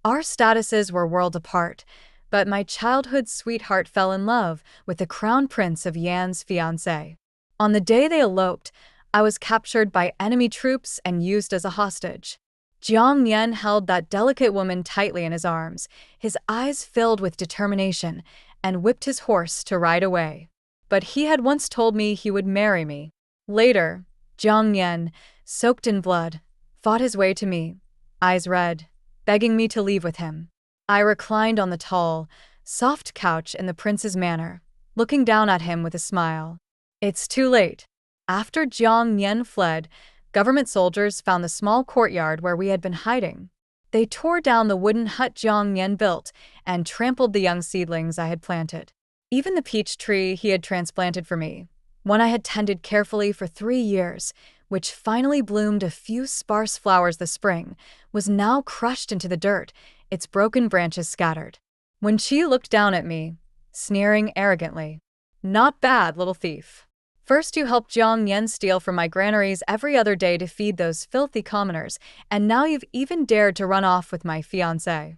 Our statuses were worlds apart, but my childhood sweetheart fell in love with the crown prince of Yan's fiancé. On the day they eloped, I was captured by enemy troops and used as a hostage. Jiang Yan held that delicate woman tightly in his arms, his eyes filled with determination, and whipped his horse to ride away. But he had once told me he would marry me. Later, Jiang Yan, soaked in blood, fought his way to me, eyes red, begging me to leave with him. I reclined on the tall, soft couch in the prince's manor, looking down at him with a smile. It's too late. After Jiang Yan fled, government soldiers found the small courtyard where we had been hiding. They tore down the wooden hut Jiang Yan built and trampled the young seedlings I had planted. Even the peach tree he had transplanted for me, one I had tended carefully for 3 years, which finally bloomed a few sparse flowers this spring, was now crushed into the dirt, its broken branches scattered. When she looked down at me, sneering arrogantly, "Not bad, little thief. First you helped Jiang Yan steal from my granaries every other day to feed those filthy commoners, and now you've even dared to run off with my fiancé."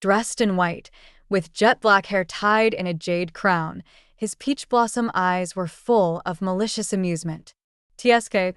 Dressed in white, with jet black hair tied in a jade crown, his peach blossom eyes were full of malicious amusement. "TSK,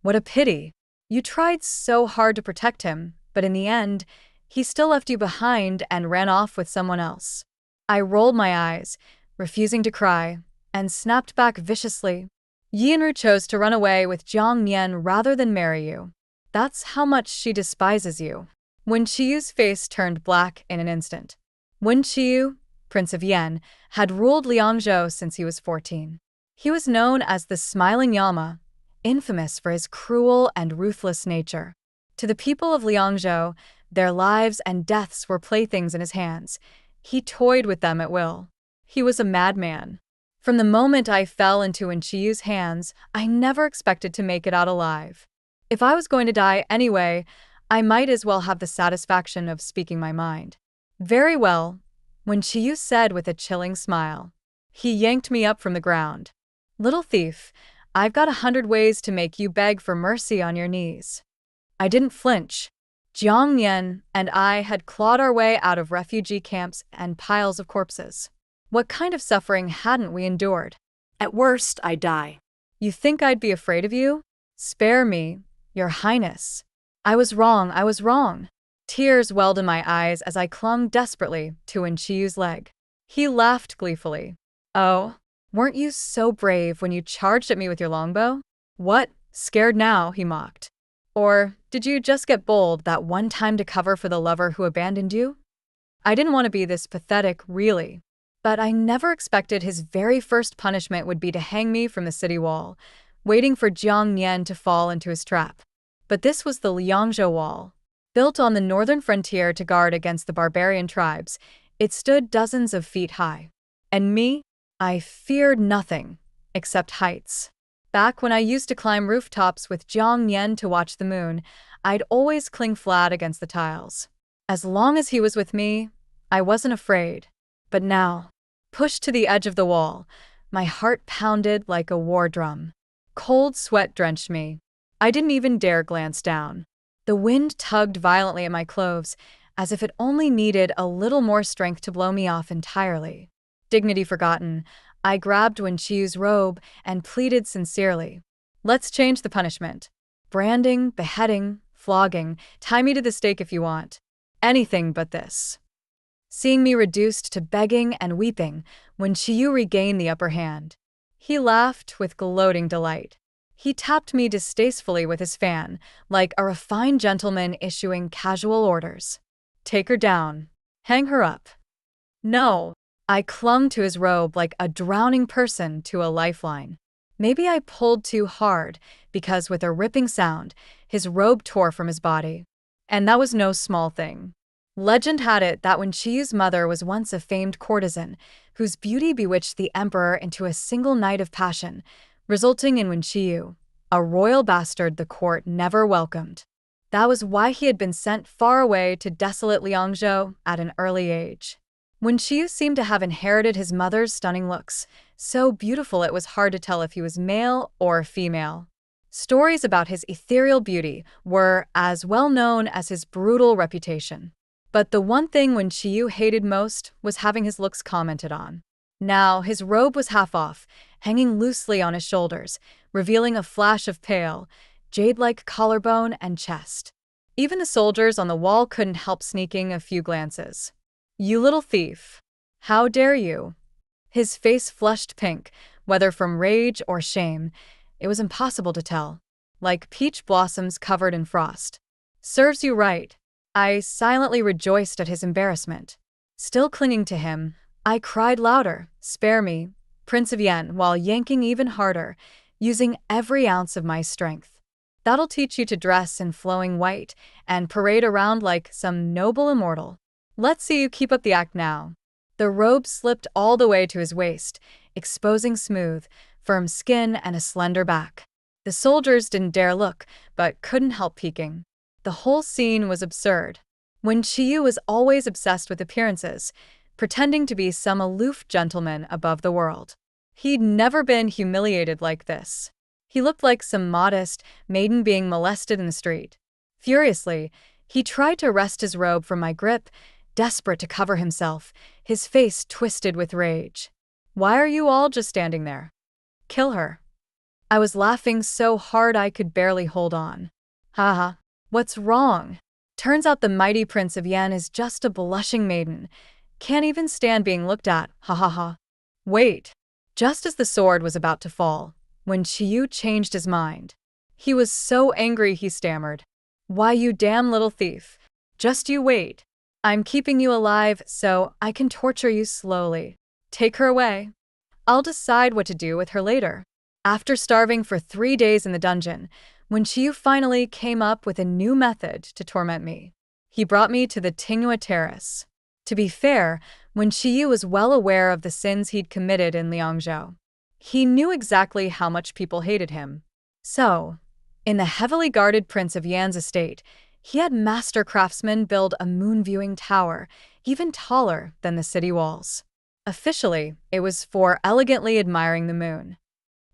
what a pity. You tried so hard to protect him, but in the end, he still left you behind and ran off with someone else." I rolled my eyes, refusing to cry, and snapped back viciously. "Yinru chose to run away with Jiang Yan rather than marry you. That's how much she despises you." Wen Qiyu's face turned black in an instant. Wen Qiyu, Prince of Yan, had ruled Liangzhou since he was 14. He was known as the Smiling Yama, infamous for his cruel and ruthless nature. To the people of Liangzhou, their lives and deaths were playthings in his hands. He toyed with them at will. He was a madman. From the moment I fell into Wen Qiyu's hands, I never expected to make it out alive. If I was going to die anyway, I might as well have the satisfaction of speaking my mind. "Very well," Wen Qiyu said with a chilling smile. He yanked me up from the ground. "Little thief, I've got 100 ways to make you beg for mercy on your knees." I didn't flinch. Jiang Yan and I had clawed our way out of refugee camps and piles of corpses. What kind of suffering hadn't we endured? At worst, I die. "You think I'd be afraid of you? Spare me, Your Highness." I was wrong. Tears welled in my eyes as I clung desperately to Wen Qiyu's leg. He laughed gleefully. "Oh, weren't you so brave when you charged at me with your longbow? What, scared now?" he mocked. "Or did you just get bold that one time to cover for the lover who abandoned you?" I didn't want to be this pathetic, really. But I never expected his very first punishment would be to hang me from the city wall, waiting for Jiang Yan to fall into his trap. But this was the Liangzhou Wall. Built on the northern frontier to guard against the barbarian tribes, it stood dozens of feet high. And me? I feared nothing, except heights. Back when I used to climb rooftops with Jiang Yan to watch the moon, I'd always cling flat against the tiles. As long as he was with me, I wasn't afraid. But now, pushed to the edge of the wall, my heart pounded like a war drum. Cold sweat drenched me. I didn't even dare glance down. The wind tugged violently at my clothes, as if it only needed a little more strength to blow me off entirely. Dignity forgotten, I grabbed Wen Qiyu's robe and pleaded sincerely. "Let's change the punishment. Branding, beheading, flogging, tie me to the stake if you want. Anything but this." Seeing me reduced to begging and weeping, Wen Qiyu regained the upper hand. He laughed with gloating delight. He tapped me distastefully with his fan, like a refined gentleman issuing casual orders. "Take her down. Hang her up." No. I clung to his robe like a drowning person to a lifeline. Maybe I pulled too hard, because with a ripping sound, his robe tore from his body. And that was no small thing. Legend had it that Wen Qiyu's mother was once a famed courtesan, whose beauty bewitched the emperor into a single night of passion, resulting in Wen Qiyu, a royal bastard the court never welcomed. That was why he had been sent far away to desolate Liangzhou at an early age. Wen Qiyu seemed to have inherited his mother's stunning looks, so beautiful it was hard to tell if he was male or female. Stories about his ethereal beauty were as well known as his brutal reputation. But the one thing Wen Qiyu hated most was having his looks commented on. Now, his robe was half off, hanging loosely on his shoulders, revealing a flash of pale, jade-like collarbone and chest. Even the soldiers on the wall couldn't help sneaking a few glances. "You little thief! How dare you?" His face flushed pink, whether from rage or shame. It was impossible to tell. Like peach blossoms covered in frost. "Serves you right." I silently rejoiced at his embarrassment. Still clinging to him, I cried louder, "Spare me, Prince of Yen," while yanking even harder, using every ounce of my strength. "That'll teach you to dress in flowing white and parade around like some noble immortal. Let's see you keep up the act now." The robe slipped all the way to his waist, exposing smooth, firm skin and a slender back. The soldiers didn't dare look, but couldn't help peeking. The whole scene was absurd. Wen Qiyu was always obsessed with appearances, pretending to be some aloof gentleman above the world. He'd never been humiliated like this. He looked like some modest maiden being molested in the street. Furiously, he tried to wrest his robe from my grip, desperate to cover himself, his face twisted with rage. "Why are you all just standing there? Kill her." I was laughing so hard I could barely hold on. Haha, what's wrong? Turns out the mighty Prince of Yan is just a blushing maiden. Can't even stand being looked at, ha ha ha. Wait. Just as the sword was about to fall, Wen Qiyu changed his mind. He was so angry he stammered. "Why, you damn little thief. Just you wait. I'm keeping you alive so I can torture you slowly. Take her away. I'll decide what to do with her later." After starving for 3 days in the dungeon, Wen Qiyu finally came up with a new method to torment me. He brought me to the Tinghua Terrace. To be fair, Wen Qiyu was well aware of the sins he'd committed in Liangzhou. He knew exactly how much people hated him. So, in the heavily guarded Prince of Yan's estate, he had master craftsmen build a moon-viewing tower, even taller than the city walls. Officially, it was for elegantly admiring the moon.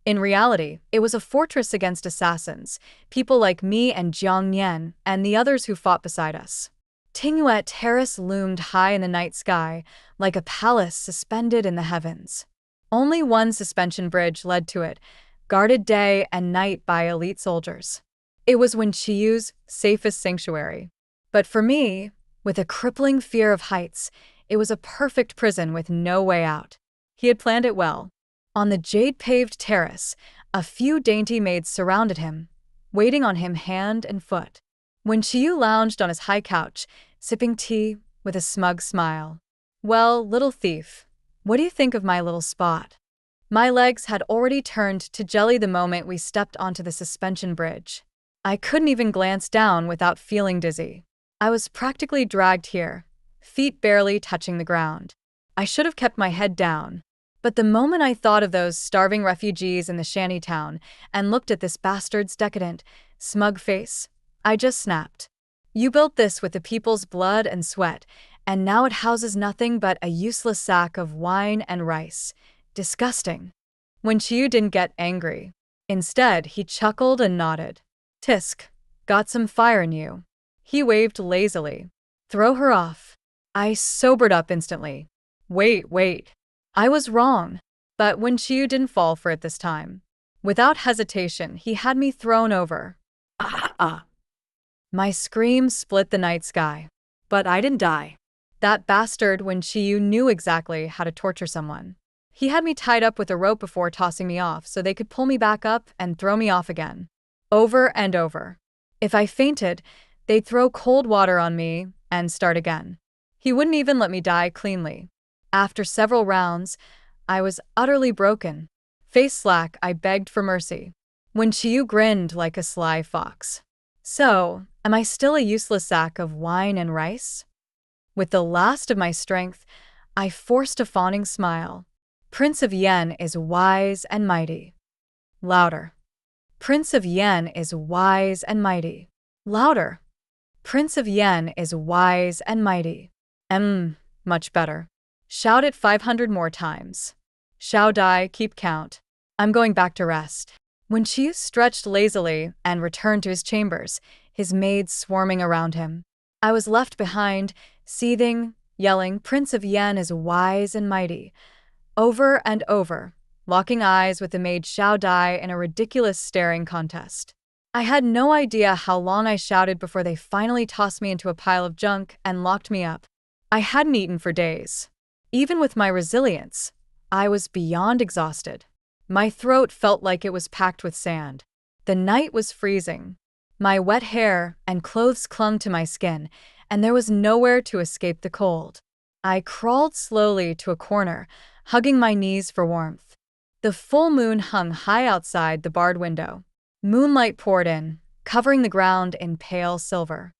In reality, it was a fortress against assassins, people like me and Jiang Nian, and the others who fought beside us. Tinghua Terrace loomed high in the night sky, like a palace suspended in the heavens. Only one suspension bridge led to it, guarded day and night by elite soldiers. It was Wen Qiyu's safest sanctuary. But for me, with a crippling fear of heights, it was a perfect prison with no way out. He had planned it well. On the jade-paved terrace, a few dainty maids surrounded him, waiting on him hand and foot. Wen Qiyu lounged on his high couch, sipping tea with a smug smile. "Well, little thief, what do you think of my little spot?" My legs had already turned to jelly the moment we stepped onto the suspension bridge. I couldn't even glance down without feeling dizzy. I was practically dragged here, feet barely touching the ground. I should have kept my head down. But the moment I thought of those starving refugees in the shanty town and looked at this bastard's decadent, smug face, I just snapped. "You built this with the people's blood and sweat, and now it houses nothing but a useless sack of wine and rice. Disgusting." Wen Qiyu didn't get angry. Instead, he chuckled and nodded. "Tisk, got some fire in you." He waved lazily. "Throw her off." I sobered up instantly. Wait. I was wrong. But Wen Qiyu didn't fall for it this time. Without hesitation, he had me thrown over. Ah. My scream split the night sky. But I didn't die. That bastard Wen Qiyu knew exactly how to torture someone. He had me tied up with a rope before tossing me off so they could pull me back up and throw me off again. Over and over. If I fainted, they'd throw cold water on me and start again. He wouldn't even let me die cleanly. After several rounds, I was utterly broken. Face slack, I begged for mercy. Wen Qiyu grinned like a sly fox. "So, am I still a useless sack of wine and rice?" With the last of my strength, I forced a fawning smile. "Prince of Yen is wise and mighty." Louder. "Prince of Yen is wise and mighty." Louder. "Prince of Yen is wise and mighty." Much better. Shout it 500 more times. Shao Dai, keep count. I'm going back to rest. Wen Qiyu stretched lazily and returned to his chambers, his maids swarming around him. I was left behind, seething, yelling, "Prince of Yan is wise and mighty," over and over, locking eyes with the maid Xiao Dai in a ridiculous staring contest. I had no idea how long I shouted before they finally tossed me into a pile of junk and locked me up. I hadn't eaten for days. Even with my resilience, I was beyond exhausted. My throat felt like it was packed with sand. The night was freezing. My wet hair and clothes clung to my skin, and there was nowhere to escape the cold. I crawled slowly to a corner, hugging my knees for warmth. The full moon hung high outside the barred window. Moonlight poured in, covering the ground in pale silver.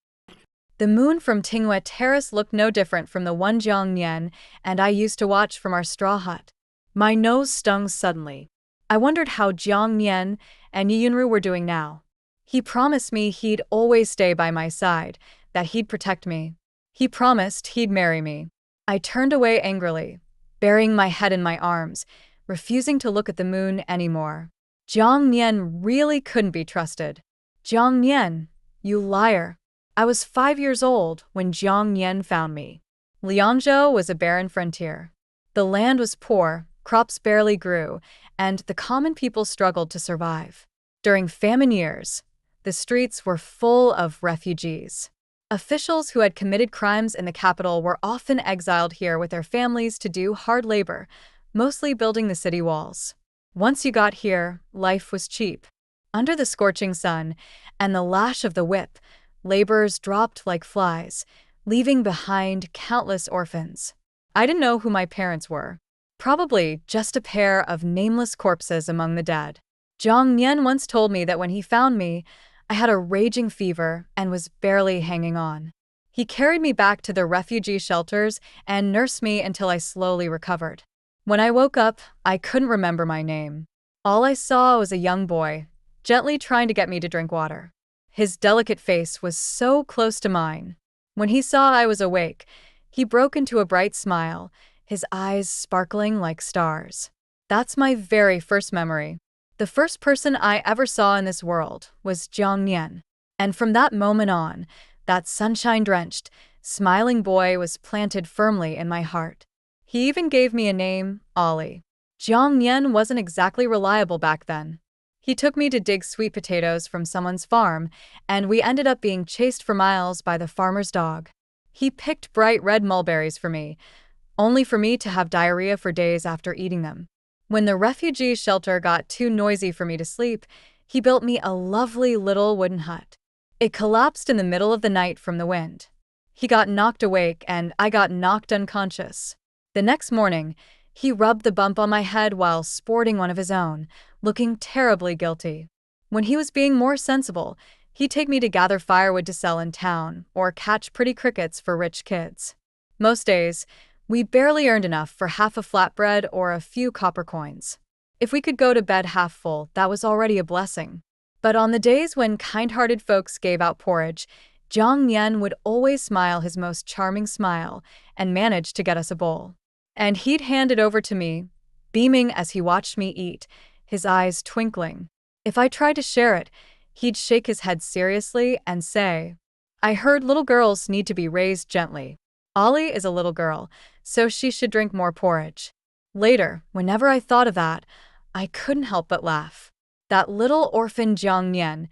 The moon from Tinghua Terrace looked no different from the one Jiang Nian and I used to watch from our straw hut. My nose stung suddenly. I wondered how Jiang Nian and Yi Yunru were doing now. He promised me he'd always stay by my side, that he'd protect me. He promised he'd marry me. I turned away angrily, burying my head in my arms, refusing to look at the moon anymore. Jiang Nian really couldn't be trusted. Jiang Nian, you liar. I was 5 years old when Jiang Nian found me. Liangzhou was a barren frontier. The land was poor, crops barely grew, and the common people struggled to survive. During famine years, the streets were full of refugees. Officials who had committed crimes in the capital were often exiled here with their families to do hard labor, mostly building the city walls. Once you got here, life was cheap. Under the scorching sun and the lash of the whip, laborers dropped like flies, leaving behind countless orphans. I didn't know who my parents were. Probably just a pair of nameless corpses among the dead. Jiang Nian once told me that when he found me, I had a raging fever and was barely hanging on. He carried me back to the refugee shelters and nursed me until I slowly recovered. When I woke up, I couldn't remember my name. All I saw was a young boy, gently trying to get me to drink water. His delicate face was so close to mine. When he saw I was awake, he broke into a bright smile, his eyes sparkling like stars. That's my very first memory. The first person I ever saw in this world was Jiang Nian. And from that moment on, that sunshine-drenched, smiling boy was planted firmly in my heart. He even gave me a name, Ollie. Jiang Nian wasn't exactly reliable back then. He took me to dig sweet potatoes from someone's farm, and we ended up being chased for miles by the farmer's dog. He picked bright red mulberries for me, only for me to have diarrhea for days after eating them. When the refugee shelter got too noisy for me to sleep, he built me a lovely little wooden hut. It collapsed in the middle of the night from the wind. He got knocked awake, and I got knocked unconscious. The next morning, he rubbed the bump on my head while sporting one of his own, looking terribly guilty. When he was being more sensible, he'd take me to gather firewood to sell in town or catch pretty crickets for rich kids. Most days, we barely earned enough for half a flatbread or a few copper coins. If we could go to bed half full, that was already a blessing. But on the days when kind-hearted folks gave out porridge, Jiang Nian would always smile his most charming smile and manage to get us a bowl. And he'd hand it over to me, beaming as he watched me eat, his eyes twinkling. If I tried to share it, he'd shake his head seriously and say, "I heard little girls need to be raised gently. Ollie is a little girl, so she should drink more porridge." Later, whenever I thought of that, I couldn't help but laugh. That little orphan Jiang Nian,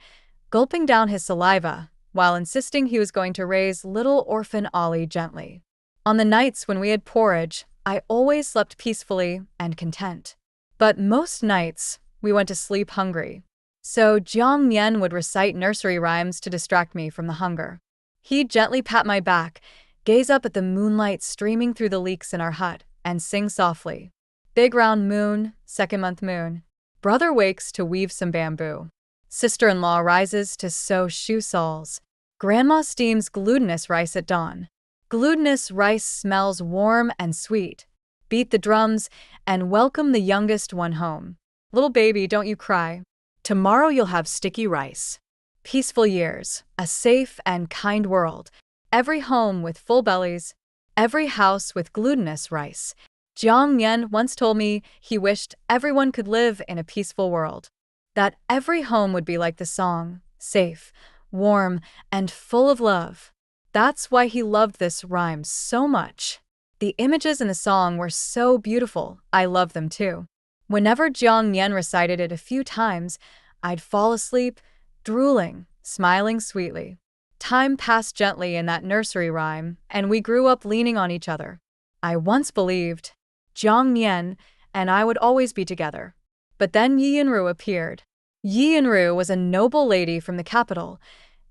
gulping down his saliva, while insisting he was going to raise little orphan Ollie gently. On the nights when we had porridge, I always slept peacefully and content. But most nights, we went to sleep hungry. So Jiang Nian would recite nursery rhymes to distract me from the hunger. He'd gently pat my back, gaze up at the moonlight streaming through the leaks in our hut, and sing softly. Big round moon, second month moon. Brother wakes to weave some bamboo. Sister-in-law rises to sew shoe soles. Grandma steams glutinous rice at dawn. Glutinous rice smells warm and sweet. Beat the drums and welcome the youngest one home. Little baby, don't you cry. Tomorrow you'll have sticky rice. Peaceful years, a safe and kind world. Every home with full bellies. Every house with glutinous rice. Jiang Nian once told me he wished everyone could live in a peaceful world. That every home would be like the song, safe, warm, and full of love. That's why he loved this rhyme so much. The images in the song were so beautiful, I love them too. Whenever Jiang Nian recited it a few times, I'd fall asleep, drooling, smiling sweetly. Time passed gently in that nursery rhyme, and we grew up leaning on each other. I once believed Jiang Nian and I would always be together. But then Yi Yinru appeared. Yi Yinru was a noble lady from the capital,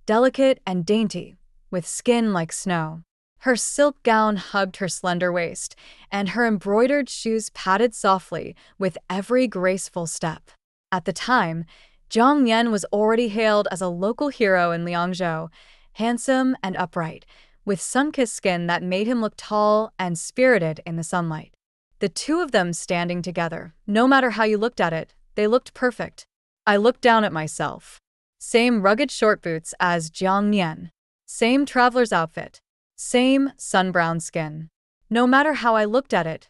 delicate and dainty, with skin like snow. Her silk gown hugged her slender waist, and her embroidered shoes patted softly with every graceful step. At the time, Jiang Nian was already hailed as a local hero in Liangzhou, handsome and upright, with sun-kissed skin that made him look tall and spirited in the sunlight. The two of them standing together, no matter how you looked at it, they looked perfect. I looked down at myself. Same rugged short boots as Jiang Nian. Same traveler's outfit. Same sun-brown skin. No matter how I looked at it,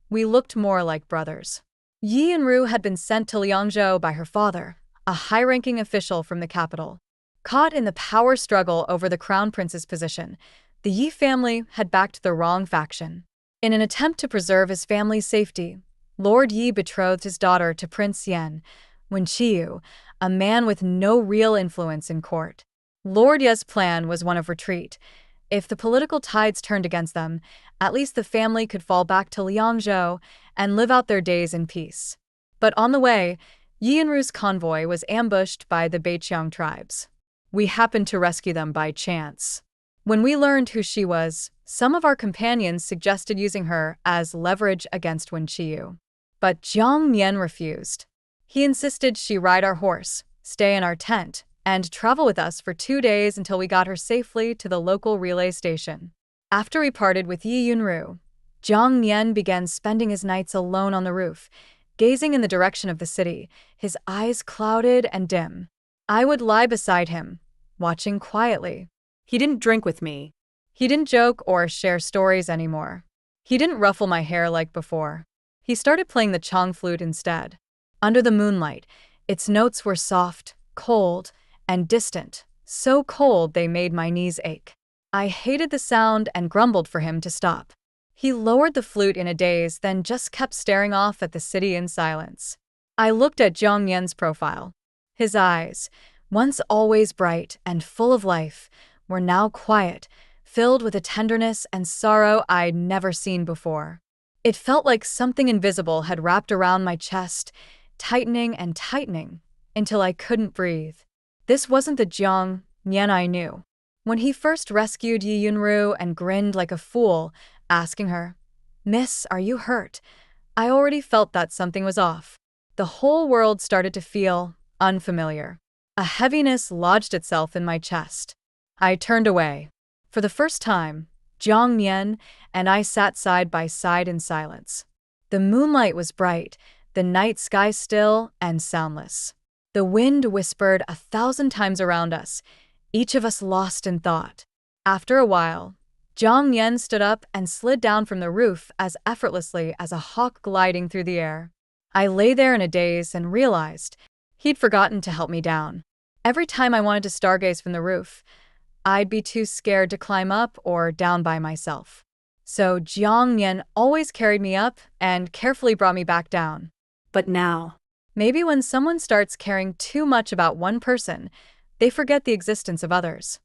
we looked more like brothers. Yi Yinru had been sent to Liangzhou by her father, a high-ranking official from the capital. Caught in the power struggle over the crown prince's position, the Yi family had backed the wrong faction. In an attempt to preserve his family's safety, Lord Yi betrothed his daughter to Prince Yen, Wenqiu, a man with no real influence in court. Lord Ye's plan was one of retreat. If the political tides turned against them, at least the family could fall back to Liangzhou and live out their days in peace. But on the way, Yi Yinru's convoy was ambushed by the Beiqiang tribes. We happened to rescue them by chance. When we learned who she was, some of our companions suggested using her as leverage against Wenqiu. But Jiang Nian refused. He insisted she ride our horse, stay in our tent, and travel with us for 2 days until we got her safely to the local relay station. After we parted with Yi Yinru, Jiang Nian began spending his nights alone on the roof, gazing in the direction of the city, his eyes clouded and dim. I would lie beside him, watching quietly. He didn't drink with me. He didn't joke or share stories anymore. He didn't ruffle my hair like before. He started playing the Chong flute instead. Under the moonlight, its notes were soft, cold, and distant, so cold they made my knees ache. I hated the sound and grumbled for him to stop. He lowered the flute in a daze, then just kept staring off at the city in silence. I looked at Jiang Nian's profile. His eyes, once always bright and full of life, were now quiet, filled with a tenderness and sorrow I'd never seen before. It felt like something invisible had wrapped around my chest, tightening and tightening, until I couldn't breathe. This wasn't the Jiang Nian I knew. When he first rescued Yi Yinru and grinned like a fool, asking her, "Miss, are you hurt?" I already felt that something was off. The whole world started to feel unfamiliar. A heaviness lodged itself in my chest. I turned away. For the first time, Jiang Nian and I sat side by side in silence. The moonlight was bright, the night sky still and soundless. The wind whispered 1,000 times around us, each of us lost in thought. After a while, Jiang Nian stood up and slid down from the roof as effortlessly as a hawk gliding through the air. I lay there in a daze and realized he'd forgotten to help me down. Every time I wanted to stargaze from the roof, I'd be too scared to climb up or down by myself. So Jiang Nian always carried me up and carefully brought me back down. But now, maybe when someone starts caring too much about one person, they forget the existence of others.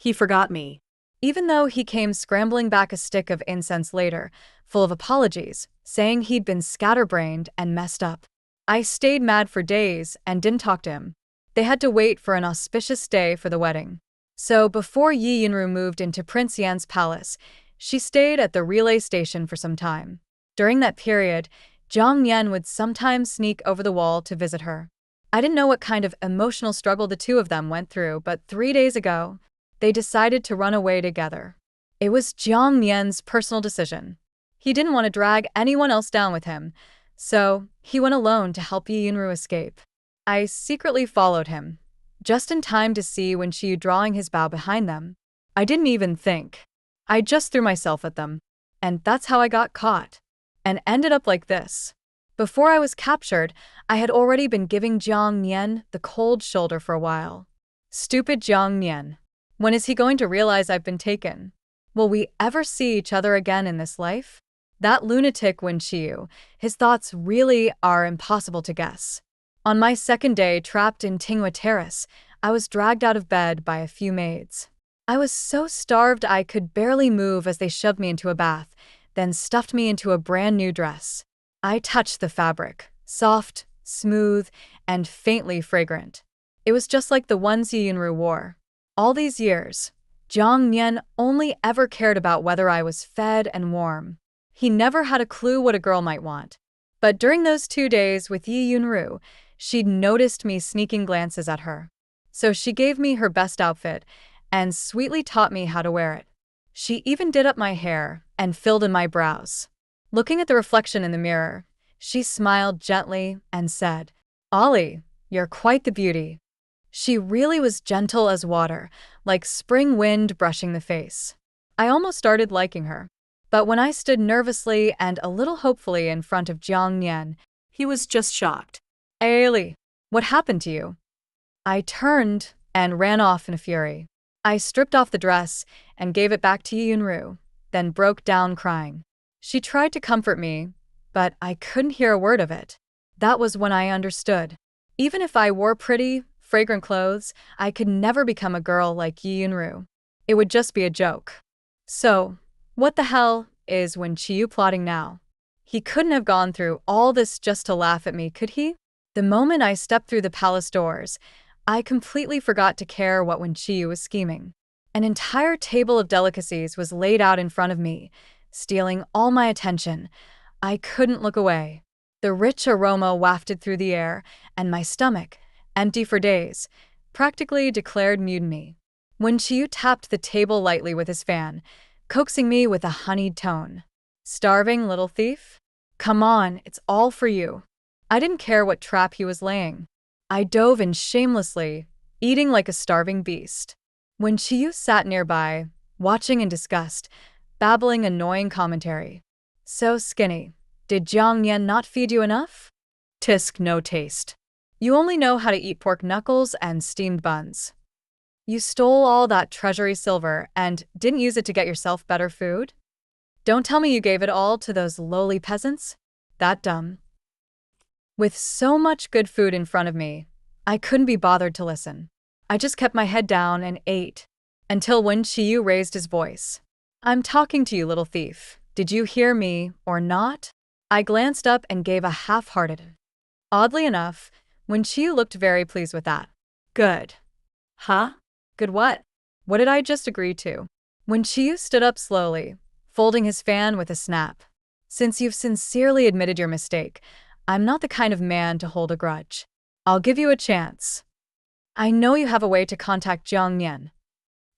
he forgot me. Even though he came scrambling back a stick of incense later, full of apologies, saying he'd been scatterbrained and messed up. I stayed mad for days and didn't talk to him. They had to wait for an auspicious day for the wedding. So before Yi Yinru moved into Prince Yan's palace, she stayed at the relay station for some time. During that period, Jiang Nian would sometimes sneak over the wall to visit her. I didn't know what kind of emotional struggle the two of them went through, but 3 days ago, they decided to run away together. It was Jiang Nian's personal decision. He didn't want to drag anyone else down with him, so he went alone to help Yi Yinru escape. I secretly followed him, just in time to see Wenqiu drawing his bow behind them. I didn't even think. I just threw myself at them, and that's how I got caught, and ended up like this. Before I was captured, I had already been giving Jiang Nian the cold shoulder for a while. Stupid Jiang Nian. When is he going to realize I've been taken? Will we ever see each other again in this life? That lunatic Wen-Chiu, his thoughts really are impossible to guess. On my second day trapped in Tinghua Terrace, I was dragged out of bed by a few maids. I was so starved I could barely move as they shoved me into a bath, then stuffed me into a brand new dress. I touched the fabric, soft, smooth, and faintly fragrant. It was just like the ones Yunru wore. All these years, Jiang Nian only ever cared about whether I was fed and warm. He never had a clue what a girl might want. But during those 2 days with Yi Yunru, she'd noticed me sneaking glances at her. So she gave me her best outfit and sweetly taught me how to wear it. She even did up my hair and filled in my brows. Looking at the reflection in the mirror, she smiled gently and said, "Ollie, you're quite the beauty." She really was gentle as water, like spring wind brushing the face. I almost started liking her. But when I stood nervously and a little hopefully in front of Jiang Nian, He was just shocked. "Ailey, what happened to you?" I turned and ran off in a fury. I stripped off the dress and gave it back to Yunru, then broke down crying. She tried to comfort me, but I couldn't hear a word of it. That was when I understood. Even if I wore pretty, fragrant clothes, I could never become a girl like Yunru. It would just be a joke. So, what the hell is Wen-Chiu plotting now? He couldn't have gone through all this just to laugh at me, could he? The moment I stepped through the palace doors, I completely forgot to care what Wen-Chiu was scheming. An entire table of delicacies was laid out in front of me, stealing all my attention. I couldn't look away. The rich aroma wafted through the air, and my stomach, empty for days, practically declared mutiny. Wen-Chiu tapped the table lightly with his fan, coaxing me with a honeyed tone. "Starving, little thief? Come on, it's all for you." I didn't care what trap he was laying. I dove in shamelessly, eating like a starving beast. Wen-Chiu sat nearby, watching in disgust, babbling annoying commentary. "So skinny. Did Jiang Nian not feed you enough? Tisk no taste. You only know how to eat pork knuckles and steamed buns. You stole all that treasury silver and didn't use it to get yourself better food? Don't tell me you gave it all to those lowly peasants? That dumb." With so much good food in front of me, I couldn't be bothered to listen. I just kept my head down and ate, until Wen-Chiu raised his voice. "I'm talking to you, little thief. Did you hear me or not?" I glanced up and gave a half-hearted. Oddly enough, Wen-Chiu looked very pleased with that. "Good." "Huh? Good what? What did I just agree to?" Wen-Chiu stood up slowly, folding his fan with a snap. "Since you've sincerely admitted your mistake, I'm not the kind of man to hold a grudge. I'll give you a chance. I know you have a way to contact Jiang Nian.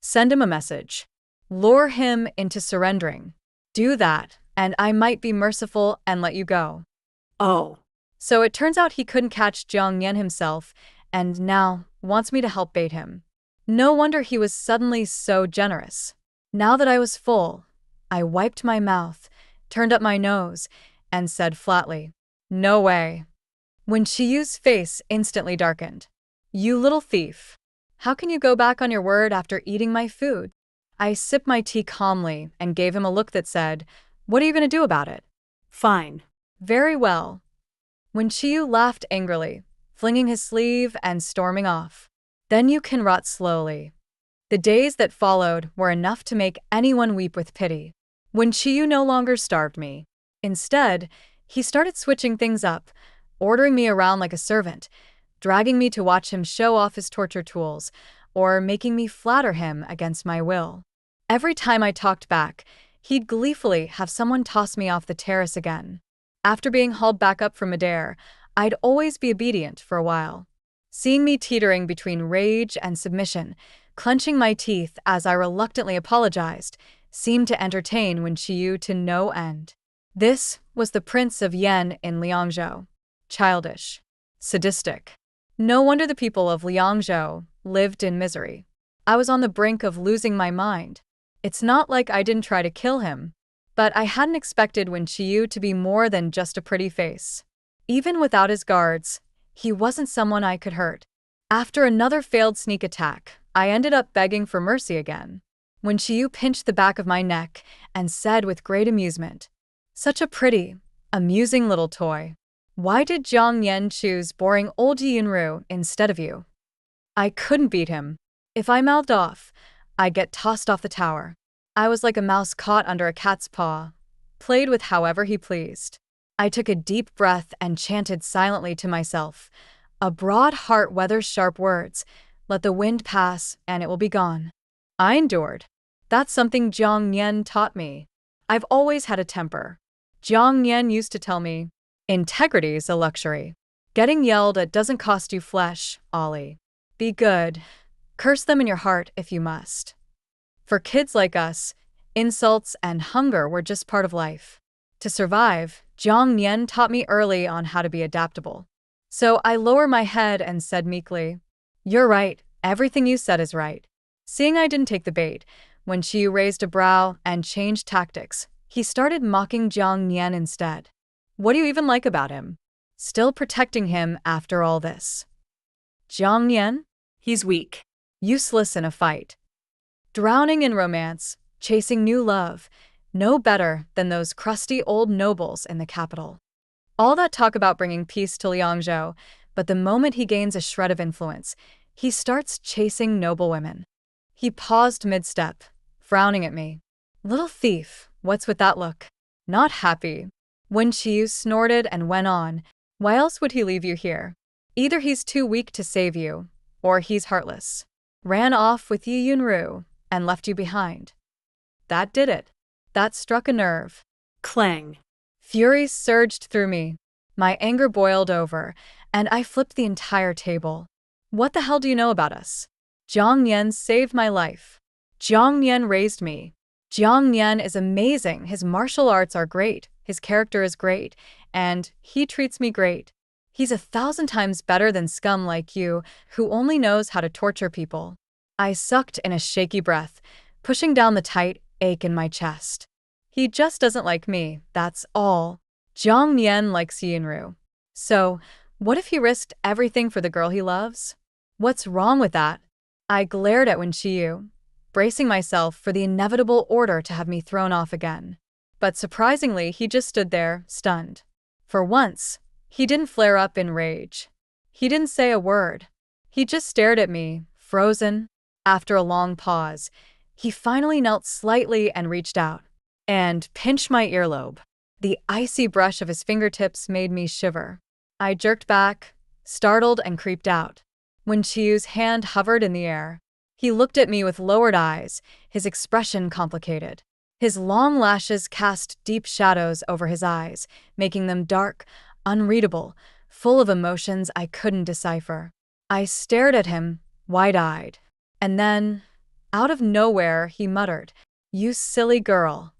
Send him a message. Lure him into surrendering. Do that, and I might be merciful and let you go." Oh. So it turns out he couldn't catch Jiang Nian himself, and now wants me to help bait him. No wonder he was suddenly so generous. Now that I was full, I wiped my mouth, turned up my nose, and said flatly, "No way." Wen-Chiu's face instantly darkened. "You little thief. How can you go back on your word after eating my food?" I sipped my tea calmly and gave him a look that said, "What are you going to do about it?" Fine. "Very well." Wen-Chiu laughed angrily, flinging his sleeve and storming off. "Then you can rot slowly." The days that followed were enough to make anyone weep with pity. Wen-Chiu no longer starved me. Instead, he started switching things up, ordering me around like a servant, dragging me to watch him show off his torture tools, or making me flatter him against my will. Every time I talked back, he'd gleefully have someone toss me off the terrace again. After being hauled back up from midair, I'd always be obedient for a while. Seeing me teetering between rage and submission, clenching my teeth as I reluctantly apologized, seemed to entertain Wen-Chiu to no end. This was the Prince of Yen in Liangzhou. Childish. Sadistic. No wonder the people of Liangzhou lived in misery. I was on the brink of losing my mind. It's not like I didn't try to kill him, but I hadn't expected Wen-Chiu to be more than just a pretty face. Even without his guards, he wasn't someone I could hurt. After another failed sneak attack, I ended up begging for mercy again. When Chiyu pinched the back of my neck and said with great amusement, "Such a pretty, amusing little toy. Why did Jiang Yan choose boring old Yunru instead of you?" I couldn't beat him. If I mouthed off, I'd get tossed off the tower. I was like a mouse caught under a cat's paw, played with however he pleased. I took a deep breath and chanted silently to myself, "A broad heart weathers sharp words. Let the wind pass, and it will be gone." I endured. That's something Jiang Yan taught me. I've always had a temper. Jiang Yan used to tell me, "Integrity's a luxury. Getting yelled at doesn't cost you flesh, Ollie. Be good. Curse them in your heart if you must." For kids like us, insults and hunger were just part of life. To survive, Jiang Yan taught me early on how to be adaptable. So I lowered my head and said meekly, "You're right, everything you said is right." Seeing I didn't take the bait, when Chiyu raised a brow and changed tactics, he started mocking Jiang Yan instead. "What do you even like about him? Still protecting him after all this?" "Jiang Yan? He's weak. Useless in a fight. Drowning in romance, chasing new love, no better than those crusty old nobles in the capital. All that talk about bringing peace to Liangzhou, but the moment he gains a shred of influence, he starts chasing noble women." He paused mid-step, frowning at me. "Little thief, what's with that look? Not happy?" When Chiyu snorted and went on, "Why else would he leave you here? Either he's too weak to save you, or he's heartless. Ran off with Yi Yunru and left you behind. That did it. That struck a nerve." Clang. Fury surged through me. My anger boiled over, and I flipped the entire table. "What the hell do you know about us? Jiang Yan saved my life. Jiang Yan raised me. Jiang Yan is amazing, his martial arts are great, his character is great, and he treats me great. He's 1,000 times better than scum like you, who only knows how to torture people." I sucked in a shaky breath, pushing down the tight ache in my chest. "He just doesn't like me, that's all. Jiang Yan likes Yinru. So, what if he risked everything for the girl he loves? What's wrong with that?" I glared at Wen Chiyu, bracing myself for the inevitable order to have me thrown off again. But surprisingly, he just stood there, stunned. For once, he didn't flare up in rage. He didn't say a word. He just stared at me, frozen. After a long pause, he finally knelt slightly and reached out, and pinched my earlobe. The icy brush of his fingertips made me shiver. I jerked back, startled and creeped out. When Chiyu's hand hovered in the air, he looked at me with lowered eyes, his expression complicated. His long lashes cast deep shadows over his eyes, making them dark, unreadable, full of emotions I couldn't decipher. I stared at him, wide-eyed. And then, out of nowhere, he muttered, "You silly girl,"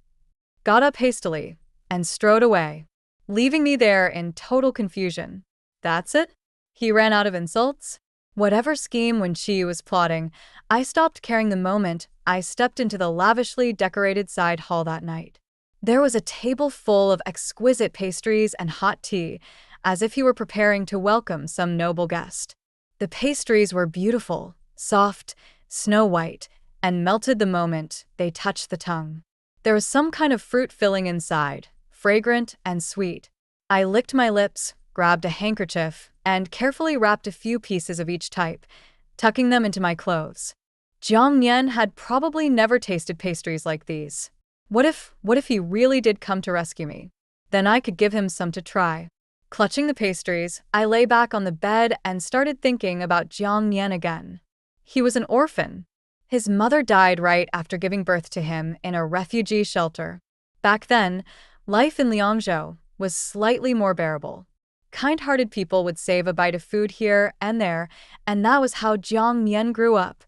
got up hastily, and strode away, leaving me there in total confusion. That's it? He ran out of insults? Whatever scheme Wen Chiyu was plotting, I stopped caring the moment I stepped into the lavishly decorated side hall that night. There was a table full of exquisite pastries and hot tea, as if he were preparing to welcome some noble guest. The pastries were beautiful, soft, snow-white, and melted the moment they touched the tongue. There was some kind of fruit filling inside, fragrant and sweet. I licked my lips, grabbed a handkerchief, and carefully wrapped a few pieces of each type, tucking them into my clothes. Jiang Yan had probably never tasted pastries like these. What if he really did come to rescue me? Then I could give him some to try. Clutching the pastries, I lay back on the bed and started thinking about Jiang Yan again. He was an orphan. His mother died right after giving birth to him in a refugee shelter. Back then, life in Liangzhou was slightly more bearable. Kind-hearted people would save a bite of food here and there, and that was how Jiang Yan grew up,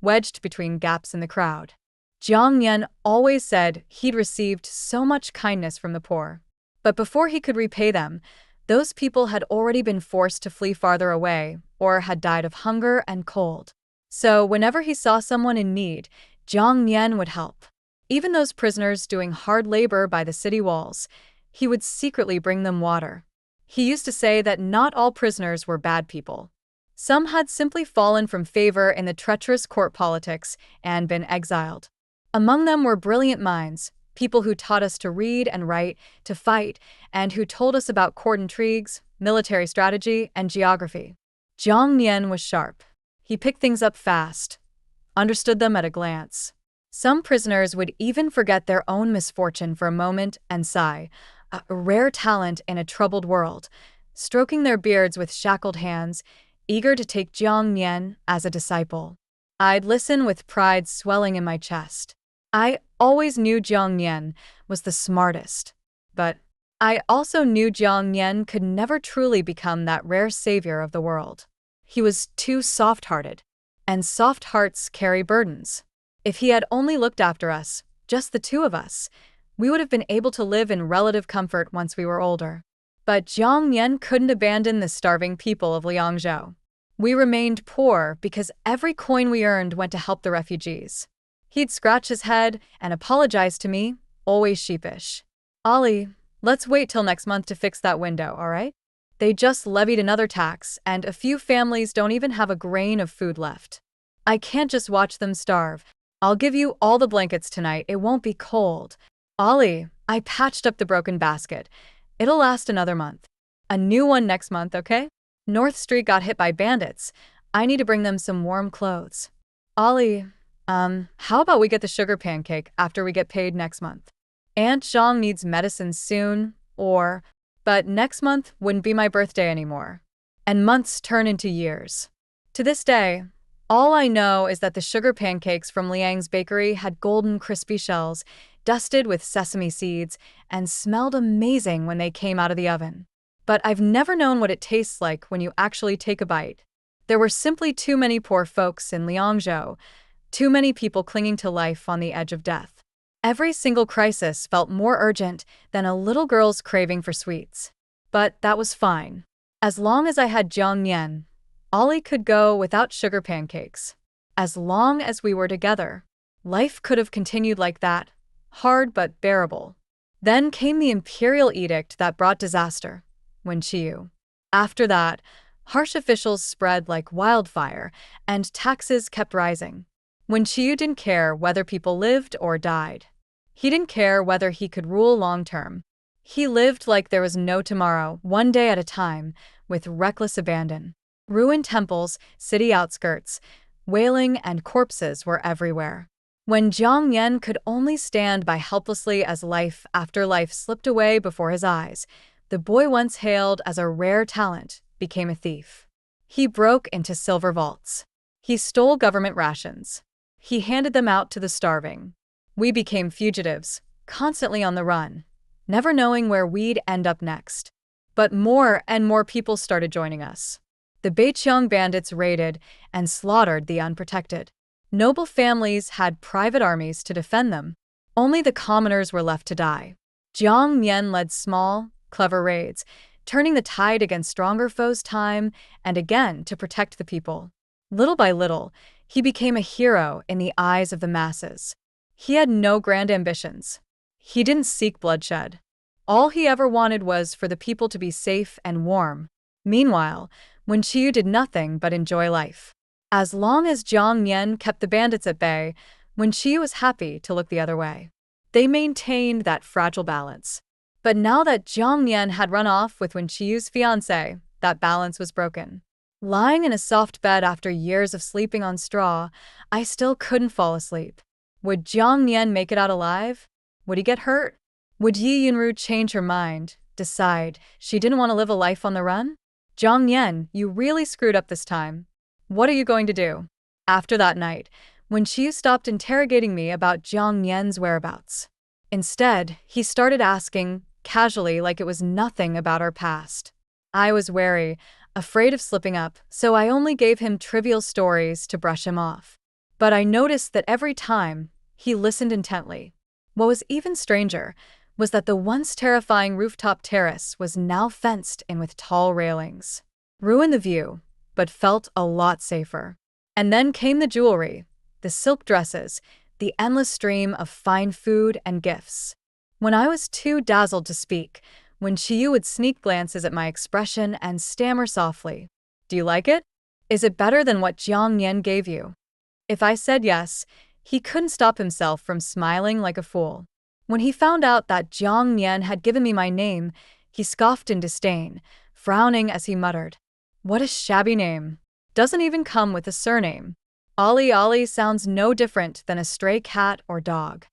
wedged between gaps in the crowd. Jiang Yan always said he'd received so much kindness from the poor. But before he could repay them, those people had already been forced to flee farther away or had died of hunger and cold. So whenever he saw someone in need, Jiang Yan would help. Even those prisoners doing hard labor by the city walls, he would secretly bring them water. He used to say that not all prisoners were bad people. Some had simply fallen from favor in the treacherous court politics and been exiled. Among them were brilliant minds, people who taught us to read and write, to fight, and who told us about court intrigues, military strategy, and geography. Jiang Nian was sharp. He picked things up fast, understood them at a glance. Some prisoners would even forget their own misfortune for a moment and sigh, a rare talent in a troubled world, stroking their beards with shackled hands, eager to take Jiang Nian as a disciple. I'd listen with pride swelling in my chest. I always knew Jiang Nian was the smartest, but I also knew Jiang Nian could never truly become that rare savior of the world. He was too soft-hearted, and soft hearts carry burdens. If he had only looked after us, just the two of us, we would have been able to live in relative comfort once we were older. But Jiang Nian couldn't abandon the starving people of Liangzhou. We remained poor because every coin we earned went to help the refugees. He'd scratch his head and apologize to me, always sheepish. "Ollie, let's wait till next month to fix that window, all right? They just levied another tax, and a few families don't even have a grain of food left. I can't just watch them starve. I'll give you all the blankets tonight, it won't be cold." "Ollie, I patched up the broken basket. It'll last another month. A new one next month, okay? North Street got hit by bandits. I need to bring them some warm clothes." "Ollie, how about we get the sugar pancake after we get paid next month? Aunt Zhang needs medicine soon, but next month wouldn't be my birthday anymore." And months turn into years. To this day, all I know is that the sugar pancakes from Liang's bakery had golden crispy shells, dusted with sesame seeds, and smelled amazing when they came out of the oven. But I've never known what it tastes like when you actually take a bite. There were simply too many poor folks in Liangzhou, too many people clinging to life on the edge of death. Every single crisis felt more urgent than a little girl's craving for sweets. But that was fine. As long as I had Jiang Nian, Ollie could go without sugar pancakes. As long as we were together, life could have continued like that, hard but bearable. Then came the imperial edict that brought disaster, Wenqiu. After that, harsh officials spread like wildfire, and taxes kept rising. Wenqiu didn't care whether people lived or died. He didn't care whether he could rule long-term. He lived like there was no tomorrow, one day at a time, with reckless abandon. Ruined temples, city outskirts, wailing and corpses were everywhere. When Jiang Yan could only stand by helplessly as life after life slipped away before his eyes, the boy once hailed as a rare talent became a thief. He broke into silver vaults. He stole government rations. He handed them out to the starving. We became fugitives, constantly on the run, never knowing where we'd end up next. But more and more people started joining us. The Beiqiang bandits raided and slaughtered the unprotected. Noble families had private armies to defend them. Only the commoners were left to die. Jiang Nian led small, clever raids, turning the tide against stronger foes time and again to protect the people. Little by little, he became a hero in the eyes of the masses. He had no grand ambitions. He didn't seek bloodshed. All he ever wanted was for the people to be safe and warm. Meanwhile, Wenqiu did nothing but enjoy life. As long as Jiang Nian kept the bandits at bay, Wenqiu was happy to look the other way. They maintained that fragile balance. But now that Jiang Nian had run off with Wenqiu's fiancée, that balance was broken. Lying in a soft bed after years of sleeping on straw, I still couldn't fall asleep. Would Jiang Nian make it out alive? Would he get hurt? Would Yi Yunru change her mind, decide she didn't want to live a life on the run? Jiang Nian, you really screwed up this time. What are you going to do? After that night, Wenqiu stopped interrogating me about Jiang Nian's whereabouts. Instead, he started asking, casually like it was nothing about our past. I was wary, afraid of slipping up, so I only gave him trivial stories to brush him off. But I noticed that every time, he listened intently. What was even stranger was that the once terrifying rooftop terrace was now fenced in with tall railings. Ruined the view, but felt a lot safer. And then came the jewelry, the silk dresses, the endless stream of fine food and gifts. When I was too dazzled to speak, Wenqiu would sneak glances at my expression and stammer softly, "Do you like it? Is it better than what Jiang Nian gave you? If I said yes, he couldn't stop himself from smiling like a fool. When he found out that Jiang Nian had given me my name, he scoffed in disdain, frowning as he muttered, "What a shabby name. Doesn't even come with a surname. Ollie Ollie sounds no different than a stray cat or dog."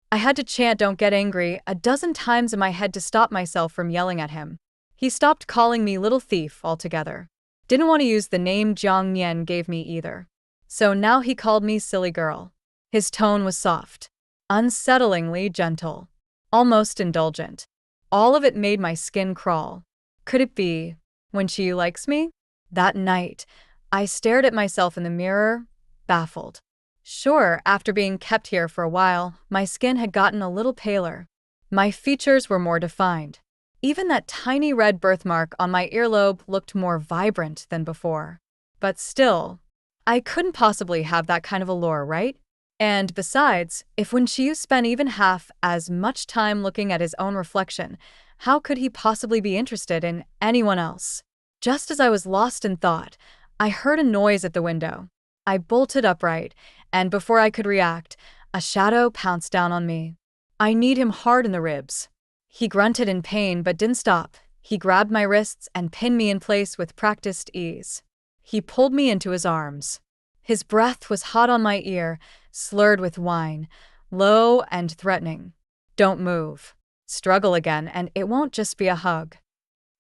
I had to chant "Don't get angry" a dozen times in my head to stop myself from yelling at him. He stopped calling me little thief altogether. Didn't want to use the name Jiang Nian gave me either. So now he called me silly girl. His tone was soft, unsettlingly gentle, almost indulgent. All of it made my skin crawl. Could it be when she likes me? That night, I stared at myself in the mirror, baffled. Sure, after being kept here for a while, my skin had gotten a little paler. My features were more defined. Even that tiny red birthmark on my earlobe looked more vibrant than before. But still, I couldn't possibly have that kind of allure, right? And besides, if Wen Qiu spent even half as much time looking at his own reflection, how could he possibly be interested in anyone else? Just as I was lost in thought, I heard a noise at the window. I bolted upright, and before I could react, a shadow pounced down on me. I kneed him hard in the ribs. He grunted in pain but didn't stop. He grabbed my wrists and pinned me in place with practiced ease. He pulled me into his arms. His breath was hot on my ear, slurred with wine, low and threatening. "Don't move. Struggle again, and it won't just be a hug."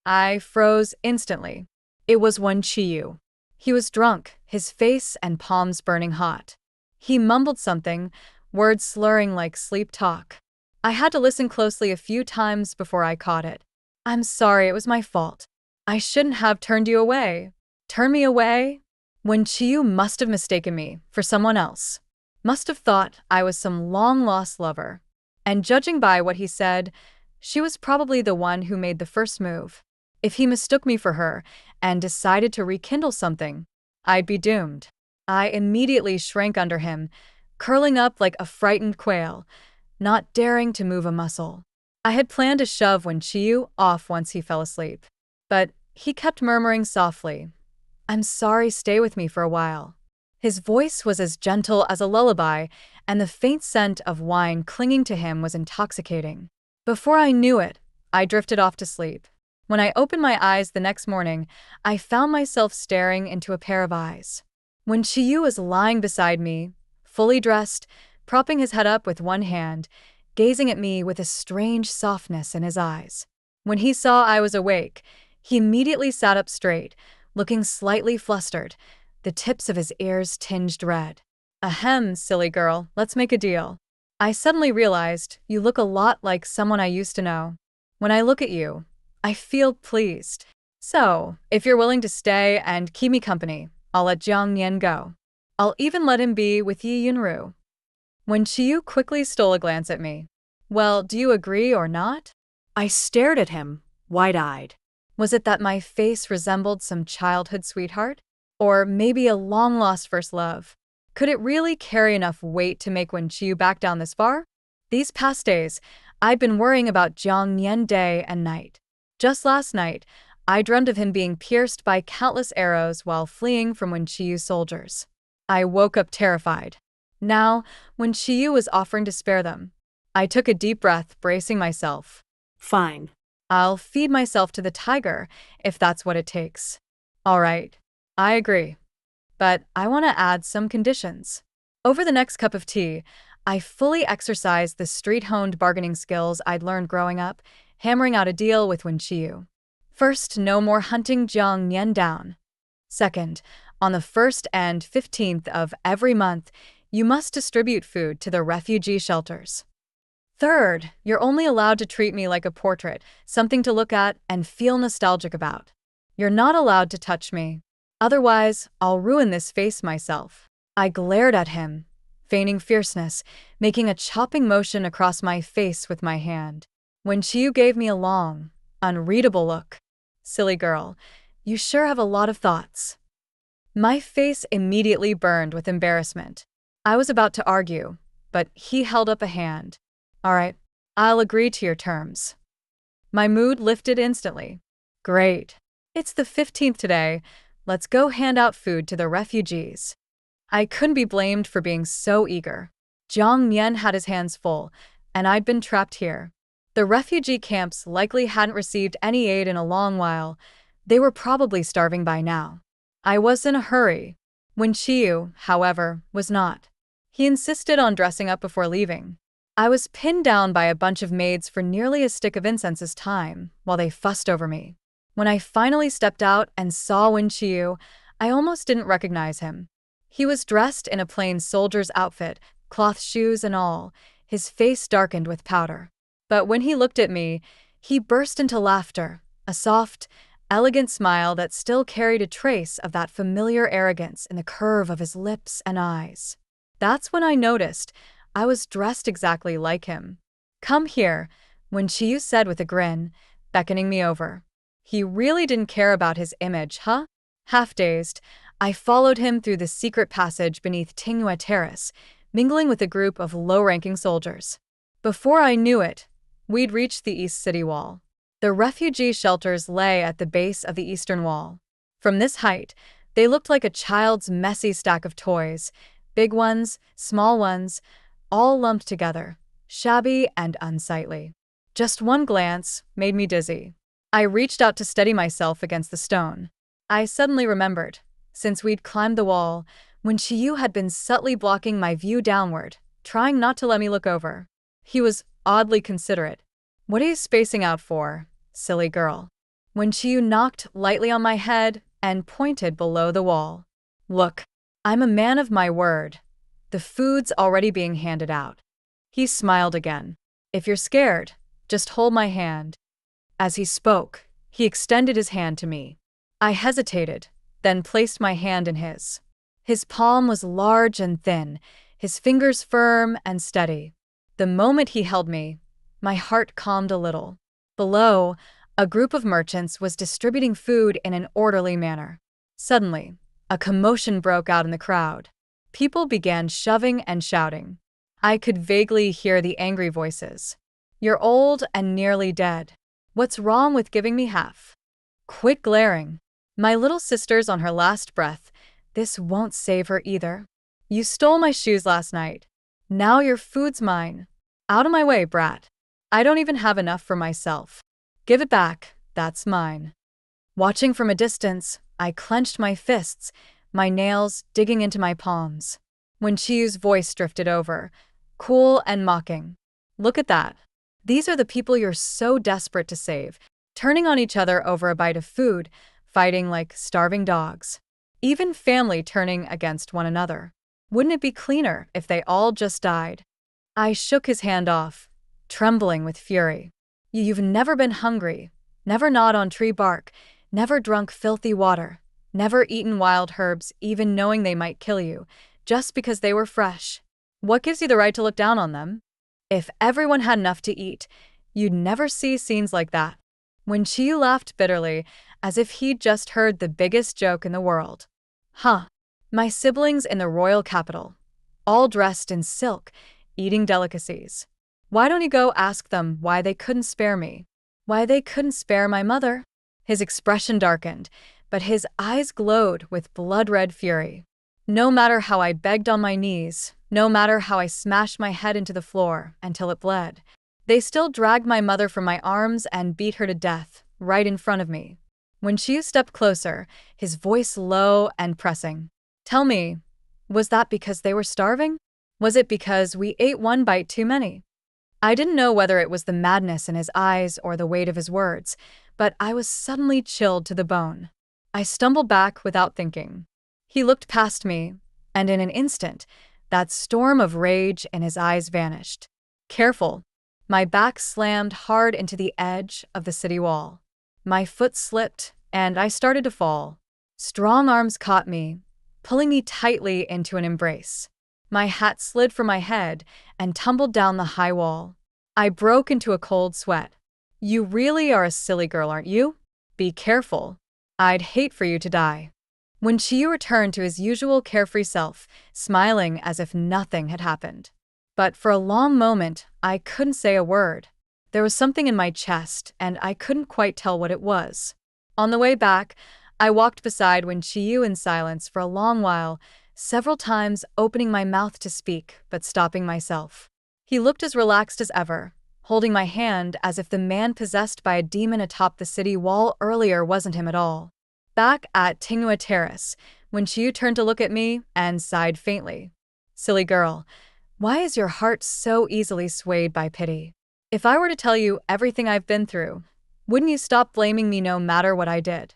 I froze instantly. It was Wen Qiu. He was drunk, his face and palms burning hot. He mumbled something, words slurring like sleep talk. I had to listen closely a few times before I caught it. "I'm sorry, it was my fault. I shouldn't have turned you away." Turn me away? Wen Qiu must have mistaken me for someone else. Must have thought I was some long-lost lover. And judging by what he said, she was probably the one who made the first move. If he mistook me for her and decided to rekindle something, I'd be doomed. I immediately shrank under him, curling up like a frightened quail, not daring to move a muscle. I had planned to shove Wen Qiu off once he fell asleep. But he kept murmuring softly, "I'm sorry, stay with me for a while." His voice was as gentle as a lullaby, and the faint scent of wine clinging to him was intoxicating. Before I knew it, I drifted off to sleep. When I opened my eyes the next morning, I found myself staring into a pair of eyes. Wen Qiu was lying beside me, fully dressed, propping his head up with one hand, gazing at me with a strange softness in his eyes. When he saw I was awake, he immediately sat up straight, looking slightly flustered, the tips of his ears tinged red. "Ahem, silly girl, let's make a deal. I suddenly realized you look a lot like someone I used to know. When I look at you, I feel pleased. So, if you're willing to stay and keep me company, I'll let Jiang Nian go. I'll even let him be with Yi Yunru." Wen Qiu quickly stole a glance at me. "Well, do you agree or not?" I stared at him, wide-eyed. Was it that my face resembled some childhood sweetheart? Or maybe a long-lost first love? Could it really carry enough weight to make Wen Qiu back down this far? These past days, I'd been worrying about Jiang Nian day and night. Just last night, I dreamt of him being pierced by countless arrows while fleeing from Wen Qiu's soldiers. I woke up terrified. Now, Wen Qiu was offering to spare them. I took a deep breath, bracing myself. Fine. I'll feed myself to the tiger, if that's what it takes. All right, I agree. But I want to add some conditions. Over the next cup of tea, I fully exercised the street-honed bargaining skills I'd learned growing up, hammering out a deal with Wen Qiu. First, no more hunting Jiang Nian down. Second, on the 1st and 15th of every month, you must distribute food to the refugee shelters. Third, you're only allowed to treat me like a portrait, something to look at and feel nostalgic about. You're not allowed to touch me. Otherwise, I'll ruin this face myself. I glared at him, feigning fierceness, making a chopping motion across my face with my hand. Wen Qiu gave me a long, unreadable look. "Silly girl, you sure have a lot of thoughts." My face immediately burned with embarrassment. I was about to argue, but he held up a hand. "All right, I'll agree to your terms." My mood lifted instantly. Great. It's the 15th today. Let's go hand out food to the refugees." I couldn't be blamed for being so eager. Jiang Mian had his hands full, and I'd been trapped here. The refugee camps likely hadn't received any aid in a long while. They were probably starving by now. I was in a hurry. Wen Qiu, however, was not. He insisted on dressing up before leaving. I was pinned down by a bunch of maids for nearly a stick of incense's time while they fussed over me. When I finally stepped out and saw Wen Qiu, I almost didn't recognize him. He was dressed in a plain soldier's outfit, cloth shoes and all, his face darkened with powder. But when he looked at me, he burst into laughter, a soft, elegant smile that still carried a trace of that familiar arrogance in the curve of his lips and eyes. That's when I noticed I was dressed exactly like him. "Come here," Wen Qiu said with a grin, beckoning me over. He really didn't care about his image, huh? Half-dazed, I followed him through the secret passage beneath Tingyue Terrace, mingling with a group of low-ranking soldiers. Before I knew it, we'd reached the East City Wall. The refugee shelters lay at the base of the eastern wall. From this height, they looked like a child's messy stack of toys, big ones, small ones, all lumped together, shabby and unsightly. Just one glance made me dizzy. I reached out to steady myself against the stone. I suddenly remembered, since we'd climbed the wall, Wen Qiu had been subtly blocking my view downward, trying not to let me look over. He was oddly considerate. "What are you spacing out for, silly girl?" Wen Qiu knocked lightly on my head and pointed below the wall. "Look, I'm a man of my word. The food's already being handed out." He smiled again. "If you're scared, just hold my hand." As he spoke, he extended his hand to me. I hesitated, then placed my hand in his. His palm was large and thin, his fingers firm and steady. The moment he held me, my heart calmed a little. Below, a group of merchants was distributing food in an orderly manner. Suddenly, a commotion broke out in the crowd. People began shoving and shouting. I could vaguely hear the angry voices. "You're old and nearly dead. What's wrong with giving me half? Quit glaring. My little sister's on her last breath. This won't save her either. You stole my shoes last night. Now your food's mine. Out of my way, brat. I don't even have enough for myself. Give it back, that's mine." Watching from a distance, I clenched my fists, my nails digging into my palms. Wen Qiu's voice drifted over, cool and mocking. "Look at that. These are the people you're so desperate to save, turning on each other over a bite of food, fighting like starving dogs. Even family turning against one another. Wouldn't it be cleaner if they all just died?" I shook his hand off, trembling with fury. "You've never been hungry, never gnawed on tree bark, never drunk filthy water, never eaten wild herbs even knowing they might kill you, just because they were fresh. What gives you the right to look down on them? If everyone had enough to eat, you'd never see scenes like that." Wen Qiu laughed bitterly, as if he'd just heard the biggest joke in the world. "Huh. My siblings in the royal capital, all dressed in silk, eating delicacies. Why don't you go ask them why they couldn't spare me? Why they couldn't spare my mother?" His expression darkened, but his eyes glowed with blood-red fury. No matter how I begged on my knees, no matter how I smashed my head into the floor until it bled, they still dragged my mother from my arms and beat her to death, right in front of me. Wen Qiu stepped closer, his voice low and pressing. "Tell me, was that because they were starving? Was it because we ate one bite too many?" I didn't know whether it was the madness in his eyes or the weight of his words, but I was suddenly chilled to the bone. I stumbled back without thinking. He looked past me, and in an instant, that storm of rage in his eyes vanished. Careful. My back slammed hard into the edge of the city wall. My foot slipped, and I started to fall. Strong arms caught me, pulling me tightly into an embrace. My hat slid from my head and tumbled down the high wall. I broke into a cold sweat. "You really are a silly girl, aren't you? Be careful. I'd hate for you to die." Wen Qiu returned to his usual carefree self, smiling as if nothing had happened. But for a long moment, I couldn't say a word. There was something in my chest, and I couldn't quite tell what it was. On the way back, I walked beside Wen Qiyu in silence for a long while, several times opening my mouth to speak, but stopping myself. He looked as relaxed as ever, holding my hand as if the man possessed by a demon atop the city wall earlier wasn't him at all. Back at Tinghua Terrace, Wen Qiyu turned to look at me and sighed faintly. Silly girl, why is your heart so easily swayed by pity? If I were to tell you everything I've been through, wouldn't you stop blaming me no matter what I did?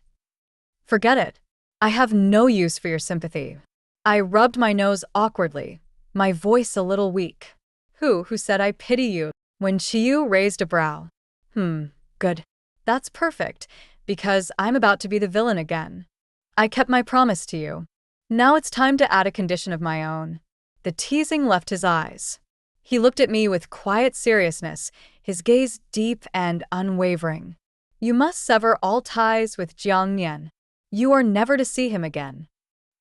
Forget it. I have no use for your sympathy. I rubbed my nose awkwardly, my voice a little weak. Who said I pity you? Wen Qiyu raised a brow. Good. That's perfect, because I'm about to be the villain again. I kept my promise to you. Now it's time to add a condition of my own. The teasing left his eyes. He looked at me with quiet seriousness, his gaze deep and unwavering. You must sever all ties with Jiang Nian. You are never to see him again.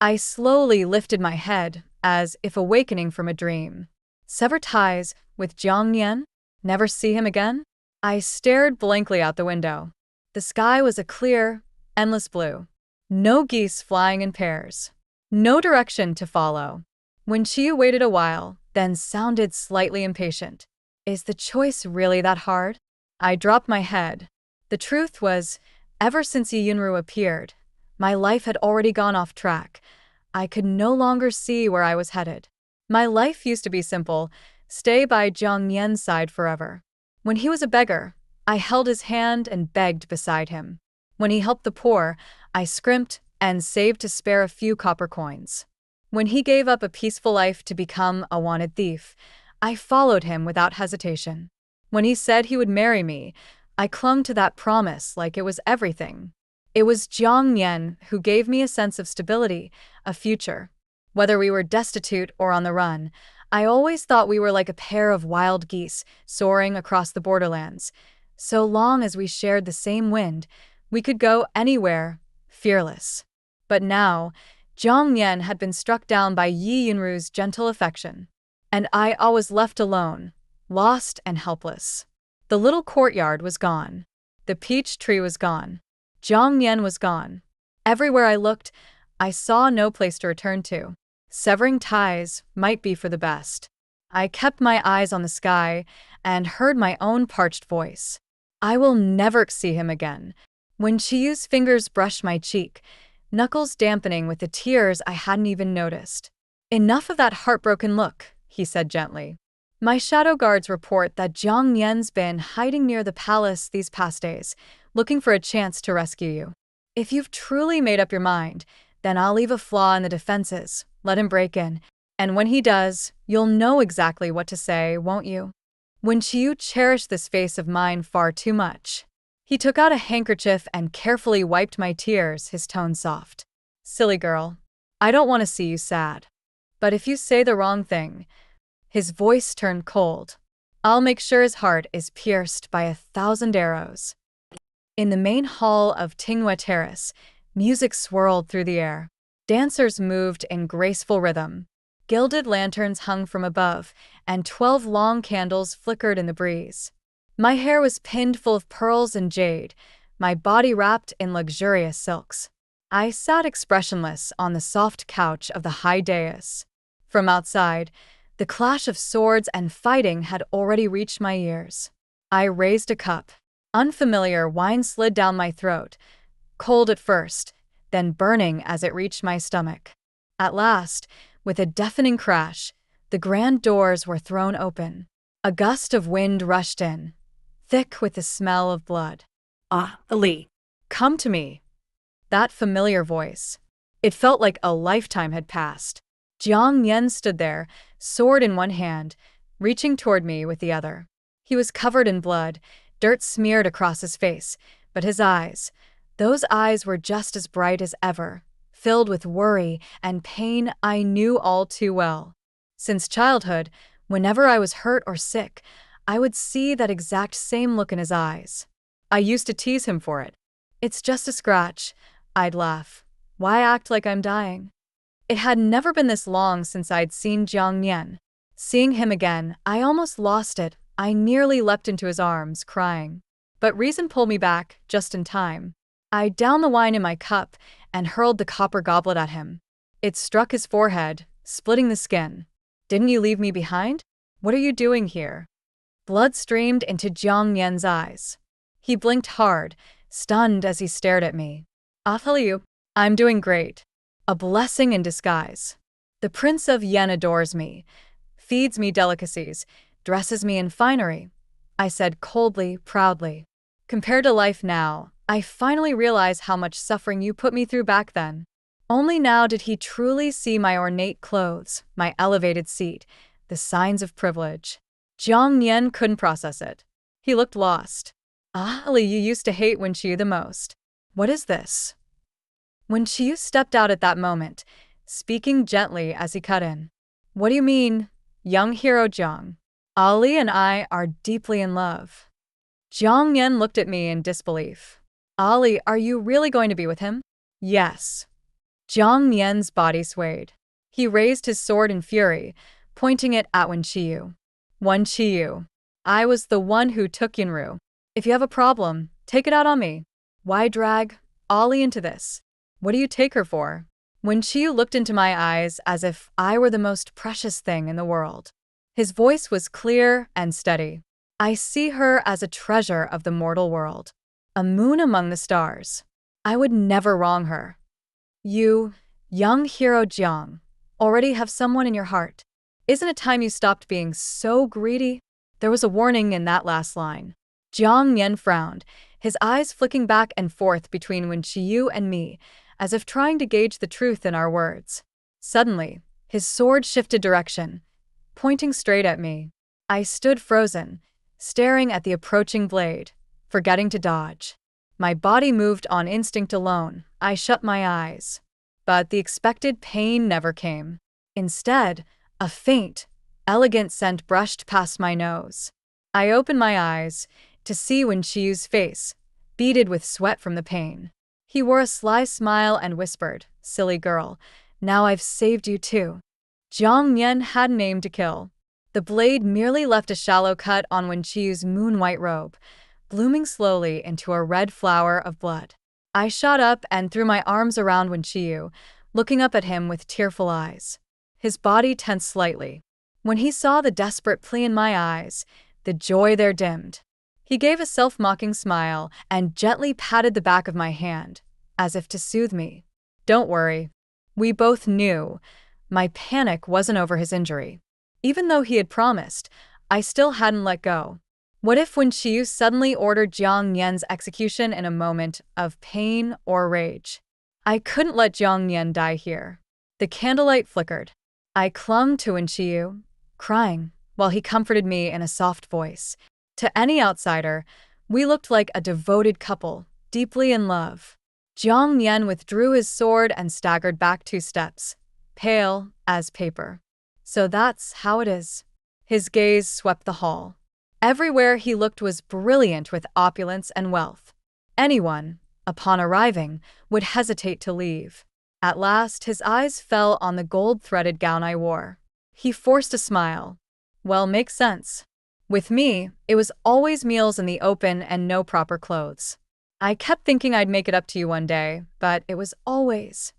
I slowly lifted my head, as if awakening from a dream. Sever ties with Jiang Nian? Never see him again? I stared blankly out the window. The sky was a clear, endless blue. No geese flying in pairs. No direction to follow. Wen Qiyu waited a while, then sounded slightly impatient. Is the choice really that hard? I dropped my head. The truth was, ever since Yi Yunru appeared, my life had already gone off track. I could no longer see where I was headed. My life used to be simple, stay by Jiang Nian's side forever. When he was a beggar, I held his hand and begged beside him. When he helped the poor, I scrimped and saved to spare a few copper coins. When he gave up a peaceful life to become a wanted thief, I followed him without hesitation. When he said he would marry me, I clung to that promise like it was everything. It was Jiang Nian who gave me a sense of stability, a future. Whether we were destitute or on the run, I always thought we were like a pair of wild geese soaring across the borderlands. So long as we shared the same wind, we could go anywhere, fearless. But now, Jiang Nian had been struck down by Yi Yunru's gentle affection. And I was left alone, lost and helpless. The little courtyard was gone. The peach tree was gone. Jiang Nian was gone. Everywhere I looked, I saw no place to return to. Severing ties might be for the best. I kept my eyes on the sky and heard my own parched voice. I will never see him again. Wen Qiyu's fingers brushed my cheek, knuckles dampening with the tears I hadn't even noticed. Enough of that heartbroken look, he said gently. My shadow guards report that Jiang Nian's been hiding near the palace these past days, looking for a chance to rescue you. If you've truly made up your mind, then I'll leave a flaw in the defenses, let him break in, and when he does, you'll know exactly what to say, won't you? Wen Qiyu cherished this face of mine far too much. He took out a handkerchief and carefully wiped my tears, his tone soft. Silly girl, I don't want to see you sad. But if you say the wrong thing, his voice turned cold. I'll make sure his heart is pierced by 1,000 arrows. In the main hall of Tinghua Terrace, music swirled through the air. Dancers moved in graceful rhythm. Gilded lanterns hung from above, and 12 long candles flickered in the breeze. My hair was pinned full of pearls and jade, my body wrapped in luxurious silks. I sat expressionless on the soft couch of the high dais. From outside, the clash of swords and fighting had already reached my ears. I raised a cup. Unfamiliar wine slid down my throat, cold at first, then burning as it reached my stomach. At last, with a deafening crash, the grand doors were thrown open. A gust of wind rushed in, thick with the smell of blood. Ah, Ali. Come to me. That familiar voice. It felt like a lifetime had passed. Jiang Nian stood there, sword in one hand, reaching toward me with the other. He was covered in blood, dirt smeared across his face, but his eyes, those eyes were just as bright as ever, filled with worry and pain I knew all too well. Since childhood, whenever I was hurt or sick, I would see that exact same look in his eyes. I used to tease him for it. It's just a scratch, I'd laugh. Why act like I'm dying? It had never been this long since I'd seen Jiang Nian. Seeing him again, I almost lost it. I nearly leapt into his arms, crying. But reason pulled me back, just in time. I downed the wine in my cup and hurled the copper goblet at him. It struck his forehead, splitting the skin. Didn't you leave me behind? What are you doing here? Blood streamed into Jiang Yan's eyes. He blinked hard, stunned as he stared at me. I'll tell you, I'm doing great. A blessing in disguise. The Prince of Yen adores me, feeds me delicacies, dresses me in finery, I said coldly, proudly. Compared to life now, I finally realize how much suffering you put me through back then. Only now did he truly see my ornate clothes, my elevated seat, the signs of privilege. Jiang Yan couldn't process it. He looked lost. Ali, you used to hate Wen Qiyu the most. What is this? Wen Qiyu stepped out at that moment, speaking gently as he cut in. What do you mean, young hero Jiang? Ali and I are deeply in love. Jiang Yan looked at me in disbelief. Ali, are you really going to be with him? Yes. Jiang Yan's body swayed. He raised his sword in fury, pointing it at Wen Qiyu. Wen Qiyu. I was the one who took Yunru. If you have a problem, take it out on me. Why drag Ali into this? What do you take her for? Wen Qiyu looked into my eyes as if I were the most precious thing in the world. His voice was clear and steady. I see her as a treasure of the mortal world, a moon among the stars. I would never wrong her. You, young hero Jiang, already have someone in your heart. Isn't it time you stopped being so greedy? There was a warning in that last line. Jiang Yan frowned, his eyes flicking back and forth between Wen Qiyu and me, as if trying to gauge the truth in our words. Suddenly, his sword shifted direction, pointing straight at me. I stood frozen, staring at the approaching blade, forgetting to dodge. My body moved on instinct alone. I shut my eyes. But the expected pain never came. Instead, a faint, elegant scent brushed past my nose. I opened my eyes to see Wen Qiyu's face, beaded with sweat from the pain. He wore a sly smile and whispered, "Silly girl, now I've saved you too." Jiang Yan had an aim to kill. The blade merely left a shallow cut on Wen Qiyu's moon-white robe, blooming slowly into a red flower of blood. I shot up and threw my arms around Wen Qiyu, looking up at him with tearful eyes. His body tensed slightly. When he saw the desperate plea in my eyes, the joy there dimmed. He gave a self-mocking smile and gently patted the back of my hand, as if to soothe me. Don't worry. We both knew my panic wasn't over his injury. Even though he had promised, I still hadn't let go. What if Wen Qiyu suddenly ordered Jiang Yan's execution in a moment of pain or rage? I couldn't let Jiang Yan die here. The candlelight flickered. I clung to Wen Qiyu, crying, while he comforted me in a soft voice. To any outsider, we looked like a devoted couple, deeply in love. Jiang Yan withdrew his sword and staggered back 2 steps, pale as paper. So that's how it is. His gaze swept the hall. Everywhere he looked was brilliant with opulence and wealth. Anyone, upon arriving, would hesitate to leave. At last, his eyes fell on the gold-threaded gown I wore. He forced a smile. Well, makes sense. With me, it was always meals in the open and no proper clothes. I kept thinking I'd make it up to you one day, but it was always.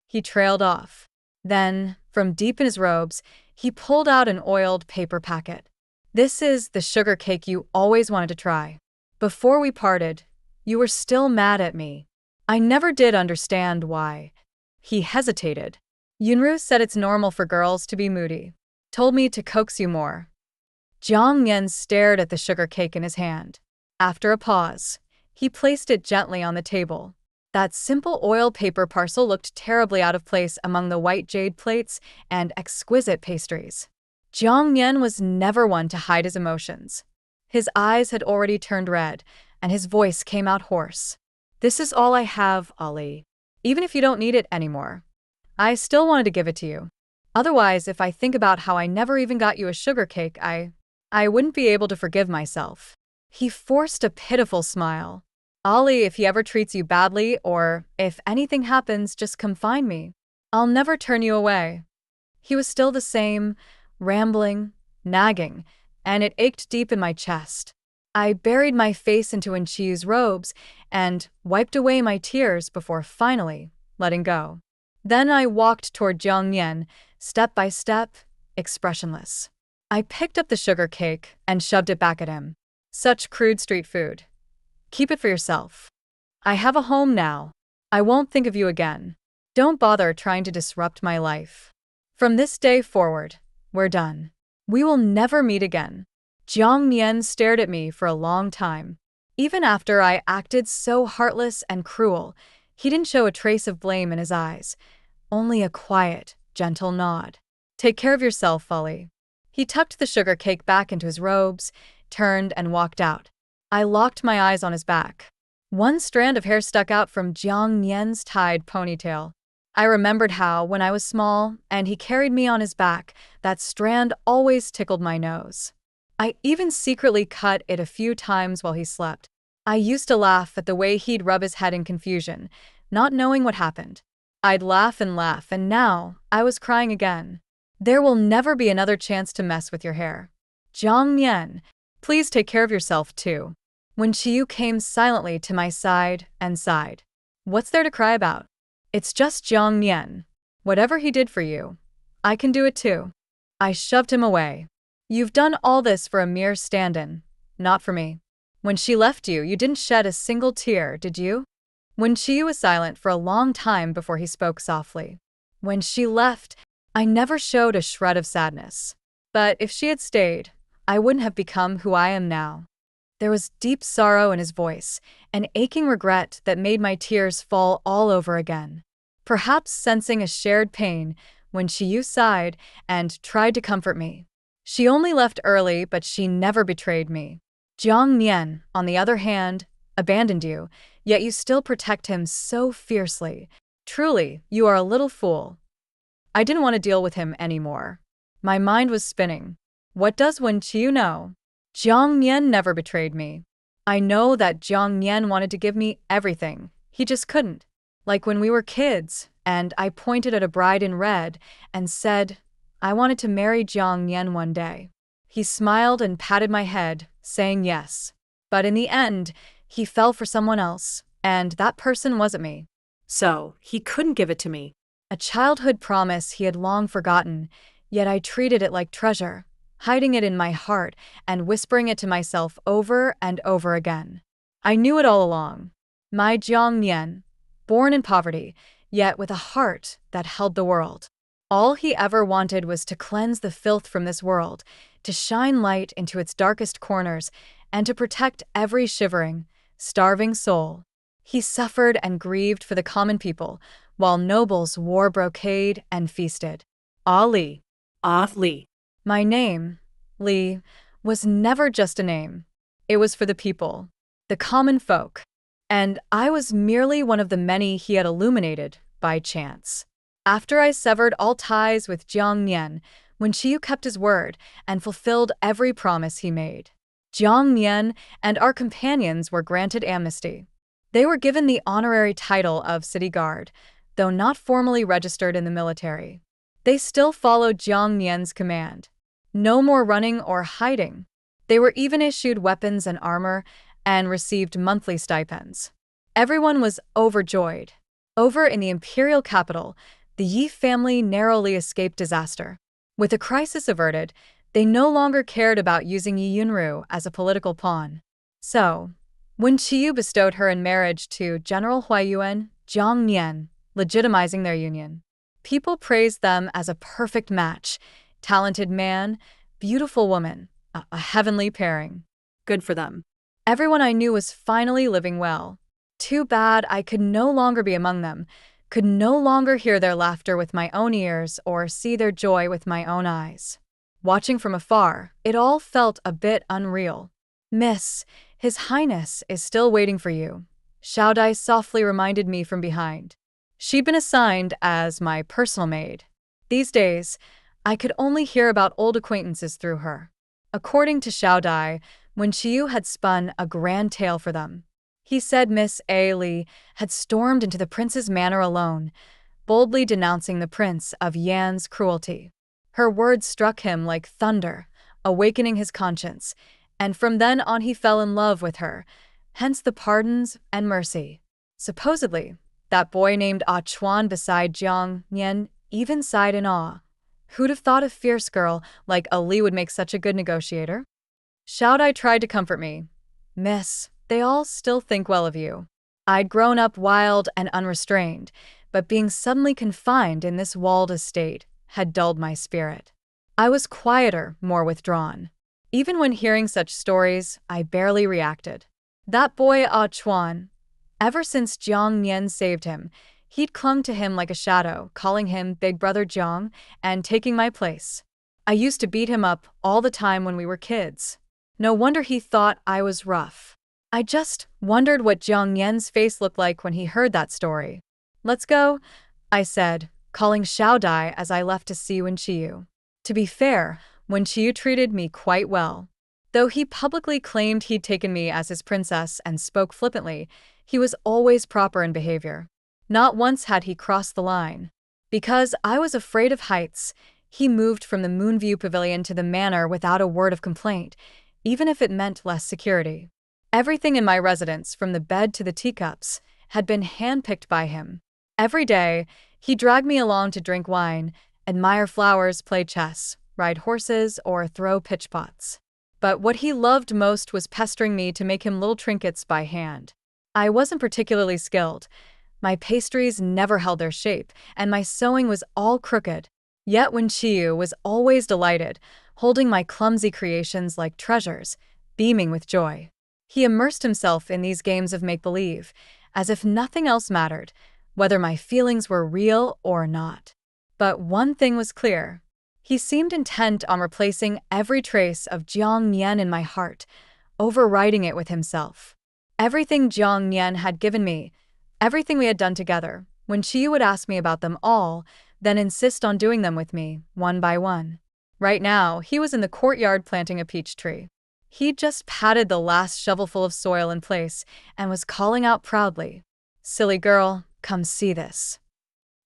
He trailed off. Then, from deep in his robes, he pulled out an oiled paper packet. This is the sugar cake you always wanted to try. Before we parted, you were still mad at me. I never did understand why. He hesitated. Yunru said it's normal for girls to be moody. Told me to coax you more. Jiang Yan stared at the sugar cake in his hand. After a pause, he placed it gently on the table. That simple oil paper parcel looked terribly out of place among the white jade plates and exquisite pastries. Jiang Yan was never one to hide his emotions. His eyes had already turned red, and his voice came out hoarse. This is all I have, Ali. Even if you don't need it anymore. I still wanted to give it to you. Otherwise, if I think about how I never even got you a sugar cake, I wouldn't be able to forgive myself. He forced a pitiful smile. Ali, if he ever treats you badly, or if anything happens, just come find me. I'll never turn you away. He was still the same, rambling, nagging, and it ached deep in my chest. I buried my face into Wenqiu's robes and wiped away my tears before finally letting go. Then I walked toward Jiang Nian, step by step, expressionless. I picked up the sugar cake and shoved it back at him. Such crude street food. Keep it for yourself. I have a home now. I won't think of you again. Don't bother trying to disrupt my life. From this day forward, we're done. We will never meet again. Jiang Nian stared at me for a long time. Even after I acted so heartless and cruel, he didn't show a trace of blame in his eyes, only a quiet, gentle nod. Take care of yourself, Folly. He tucked the sugar cake back into his robes, turned and walked out. I locked my eyes on his back. One strand of hair stuck out from Jiang Nian's tied ponytail. I remembered how, when I was small and he carried me on his back, that strand always tickled my nose. I even secretly cut it a few times while he slept. I used to laugh at the way he'd rub his head in confusion, not knowing what happened. I'd laugh, and now I was crying again. There will never be another chance to mess with your hair. Jiang Nian, please take care of yourself too. Wenqiu came silently to my side and sighed. What's there to cry about? It's just Jiang Nian. Whatever he did for you, I can do it too. I shoved him away. You've done all this for a mere stand-in, not for me. When she left you, you didn't shed a single tear, did you? Wenqiu was silent for a long time before he spoke softly. When she left, I never showed a shred of sadness. But if she had stayed, I wouldn't have become who I am now. There was deep sorrow in his voice, an aching regret that made my tears fall all over again. Perhaps sensing a shared pain, Wenqiu sighed and tried to comfort me. She only left early, but she never betrayed me. Jiang Nian, on the other hand, abandoned you, yet you still protect him so fiercely. Truly, you are a little fool. I didn't want to deal with him anymore. My mind was spinning. What does Wenqiu know? Jiang Nian never betrayed me. I know that Jiang Nian wanted to give me everything. He just couldn't. Like when we were kids, and I pointed at a bride in red and said, I wanted to marry Jiang Nian one day. He smiled and patted my head, saying yes. But in the end, he fell for someone else, and that person wasn't me. So, he couldn't give it to me. A childhood promise he had long forgotten, yet I treated it like treasure, hiding it in my heart and whispering it to myself over and over again. I knew it all along. My Jiang Nian, born in poverty, yet with a heart that held the world. All he ever wanted was to cleanse the filth from this world, to shine light into its darkest corners, and to protect every shivering, starving soul. He suffered and grieved for the common people, while nobles wore brocade and feasted. Ali. Li. My name, Li, was never just a name. It was for the people, the common folk. And I was merely one of the many he had illuminated by chance. After I severed all ties with Jiang Nian, Wenqiu kept his word and fulfilled every promise he made. Jiang Nian and our companions were granted amnesty. They were given the honorary title of city guard, though not formally registered in the military. They still followed Jiang Nian's command. No more running or hiding. They were even issued weapons and armor and received monthly stipends. Everyone was overjoyed. Over in the imperial capital, the Yi family narrowly escaped disaster. With the crisis averted, they no longer cared about using Yi Yunru as a political pawn. So, when Wenqiu bestowed her in marriage to General Huaiyuan, Jiang Nian, legitimizing their union. People praised them as a perfect match, talented man, beautiful woman, a heavenly pairing. Good for them. Everyone I knew was finally living well. Too bad I could no longer be among them, could no longer hear their laughter with my own ears or see their joy with my own eyes. Watching from afar, it all felt a bit unreal. Miss, His Highness is still waiting for you, Xiao Dai softly reminded me from behind. She'd been assigned as my personal maid. These days, I could only hear about old acquaintances through her. According to Xiao Dai, Wenqiu had spun a grand tale for them. He said Miss A. Li had stormed into the prince's manor alone, boldly denouncing the prince of Yan's cruelty. Her words struck him like thunder, awakening his conscience, And from then on he fell in love with her, hence the pardons and mercy. Supposedly, that boy named Ah Chuan beside Jiang Nian even sighed in awe. Who'd have thought a fierce girl like Ali would make such a good negotiator? Xiao Dai tried to comfort me. Miss, they all still think well of you. I'd grown up wild and unrestrained, but being suddenly confined in this walled estate had dulled my spirit. I was quieter, more withdrawn. Even when hearing such stories, I barely reacted. That boy Ah Chuan, ever since Jiang Nian saved him, he'd clung to him like a shadow, calling him Big Brother Jiang and taking my place. I used to beat him up all the time when we were kids. No wonder he thought I was rough. I just wondered what Jiang Nian's face looked like when he heard that story. Let's go, I said, calling Xiao Dai as I left to see Wen Qiyu. To be fair, Wen Qiyu treated me quite well. Though he publicly claimed he'd taken me as his princess and spoke flippantly, he was always proper in behavior. Not once had he crossed the line. Because I was afraid of heights, he moved from the Moonview Pavilion to the manor without a word of complaint, even if it meant less security. Everything in my residence, from the bed to the teacups, had been handpicked by him. Every day, he dragged me along to drink wine, admire flowers, play chess, ride horses, or throw pitchpots. But what he loved most was pestering me to make him little trinkets by hand. I wasn't particularly skilled. My pastries never held their shape, and my sewing was all crooked. Yet Wen Qiyu was always delighted, holding my clumsy creations like treasures, beaming with joy. He immersed himself in these games of make-believe, as if nothing else mattered, whether my feelings were real or not. But one thing was clear. He seemed intent on replacing every trace of Jiang Nian in my heart, overriding it with himself. Everything Jiang Nian had given me, everything we had done together, Wen Qiyu would ask me about them all, then insist on doing them with me, one by one. Right now, he was in the courtyard planting a peach tree. He'd just patted the last shovelful of soil in place and was calling out proudly, "Silly girl, come see this."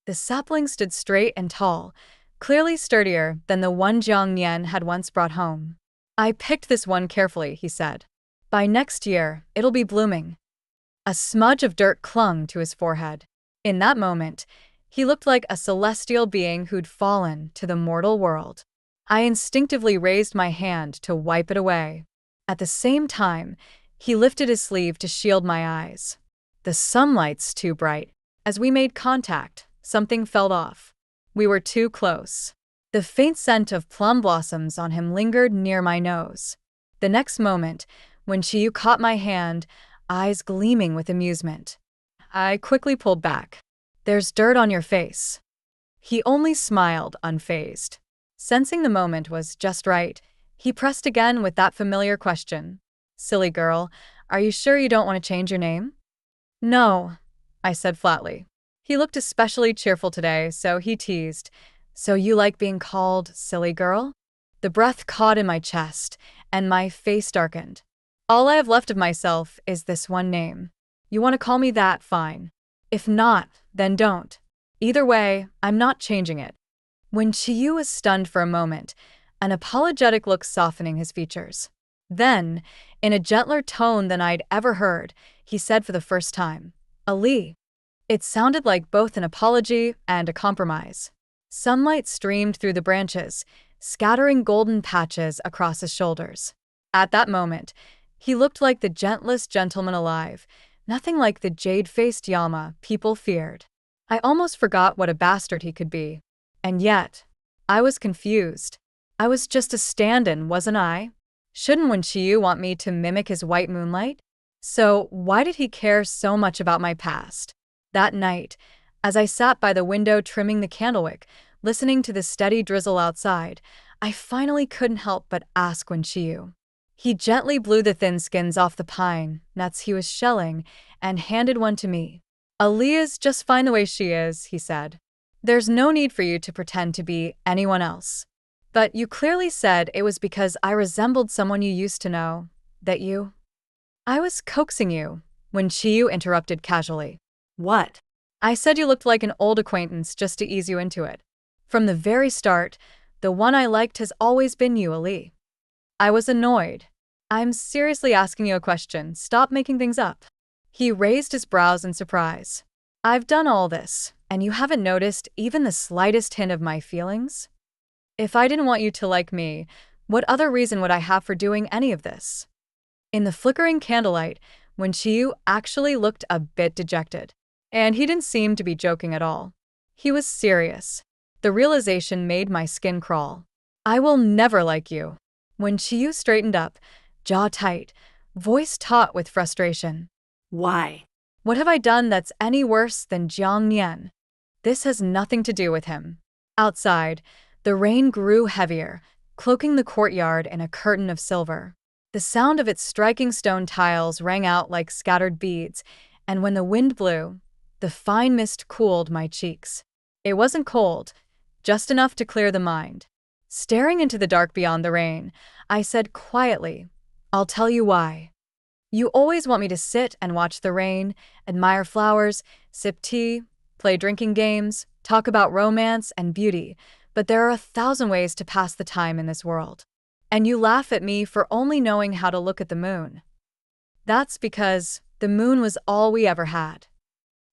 The sapling stood straight and tall, clearly sturdier than the one Jiang Nian had once brought home. "I picked this one carefully," he said. "By next year, it'll be blooming." A smudge of dirt clung to his forehead. In that moment, he looked like a celestial being who'd fallen to the mortal world. I instinctively raised my hand to wipe it away. At the same time, he lifted his sleeve to shield my eyes. The sunlight's too bright. As we made contact, something fell off. We were too close. The faint scent of plum blossoms on him lingered near my nose. The next moment, when Qiyu caught my hand, eyes gleaming with amusement, I quickly pulled back. "There's dirt on your face." He only smiled, unfazed. Sensing the moment was just right, he pressed again with that familiar question. "Silly girl, are you sure you don't want to change your name?" "No," I said flatly. He looked especially cheerful today, so he teased, "So you like being called silly girl?" The breath caught in my chest, and my face darkened. "All I have left of myself is this one name. You want to call me that, fine. If not, then don't. Either way, I'm not changing it." When Qiyu was stunned for a moment, an apologetic look softening his features. Then, in a gentler tone than I'd ever heard, he said for the first time, "Ali." It sounded like both an apology and a compromise. Sunlight streamed through the branches, scattering golden patches across his shoulders. At that moment, he looked like the gentlest gentleman alive, nothing like the jade-faced Yama people feared. I almost forgot what a bastard he could be. And yet, I was confused. I was just a stand-in, wasn't I? Shouldn't Wen Qiyu want me to mimic his white moonlight? So why did he care so much about my past? That night, as I sat by the window trimming the candlewick, listening to the steady drizzle outside, I finally couldn't help but ask Wen Qiyu. He gently blew the thin skins off the pine nuts he was shelling and handed one to me. "Aaliyah's just fine the way she is," he said. "There's no need for you to pretend to be anyone else. But you clearly said it was because I resembled someone you used to know, that you—" "I was coaxing you," Wen Qiyu interrupted casually. What? "I said you looked like an old acquaintance just to ease you into it. From the very start, the one I liked has always been you, Ali." I was annoyed. I'm seriously asking you a question. Stop making things up. He raised his brows in surprise. I've done all this, and you haven't noticed even the slightest hint of my feelings? If I didn't want you to like me, what other reason would I have for doing any of this? In the flickering candlelight, Wen Qiu actually looked a bit dejected. And he didn't seem to be joking at all. He was serious. The realization made my skin crawl. I will never like you. Wen Qiu straightened up, jaw tight, voice taut with frustration. Why? What have I done that's any worse than Jiang Nian? This has nothing to do with him. Outside, the rain grew heavier, cloaking the courtyard in a curtain of silver. The sound of its striking stone tiles rang out like scattered beads, and when the wind blew, the fine mist cooled my cheeks. It wasn't cold, just enough to clear the mind. Staring into the dark beyond the rain, I said quietly, I'll tell you why. You always want me to sit and watch the rain, admire flowers, sip tea, play drinking games, talk about romance and beauty, but there are 1,000 ways to pass the time in this world. And you laugh at me for only knowing how to look at the moon. That's because the moon was all we ever had.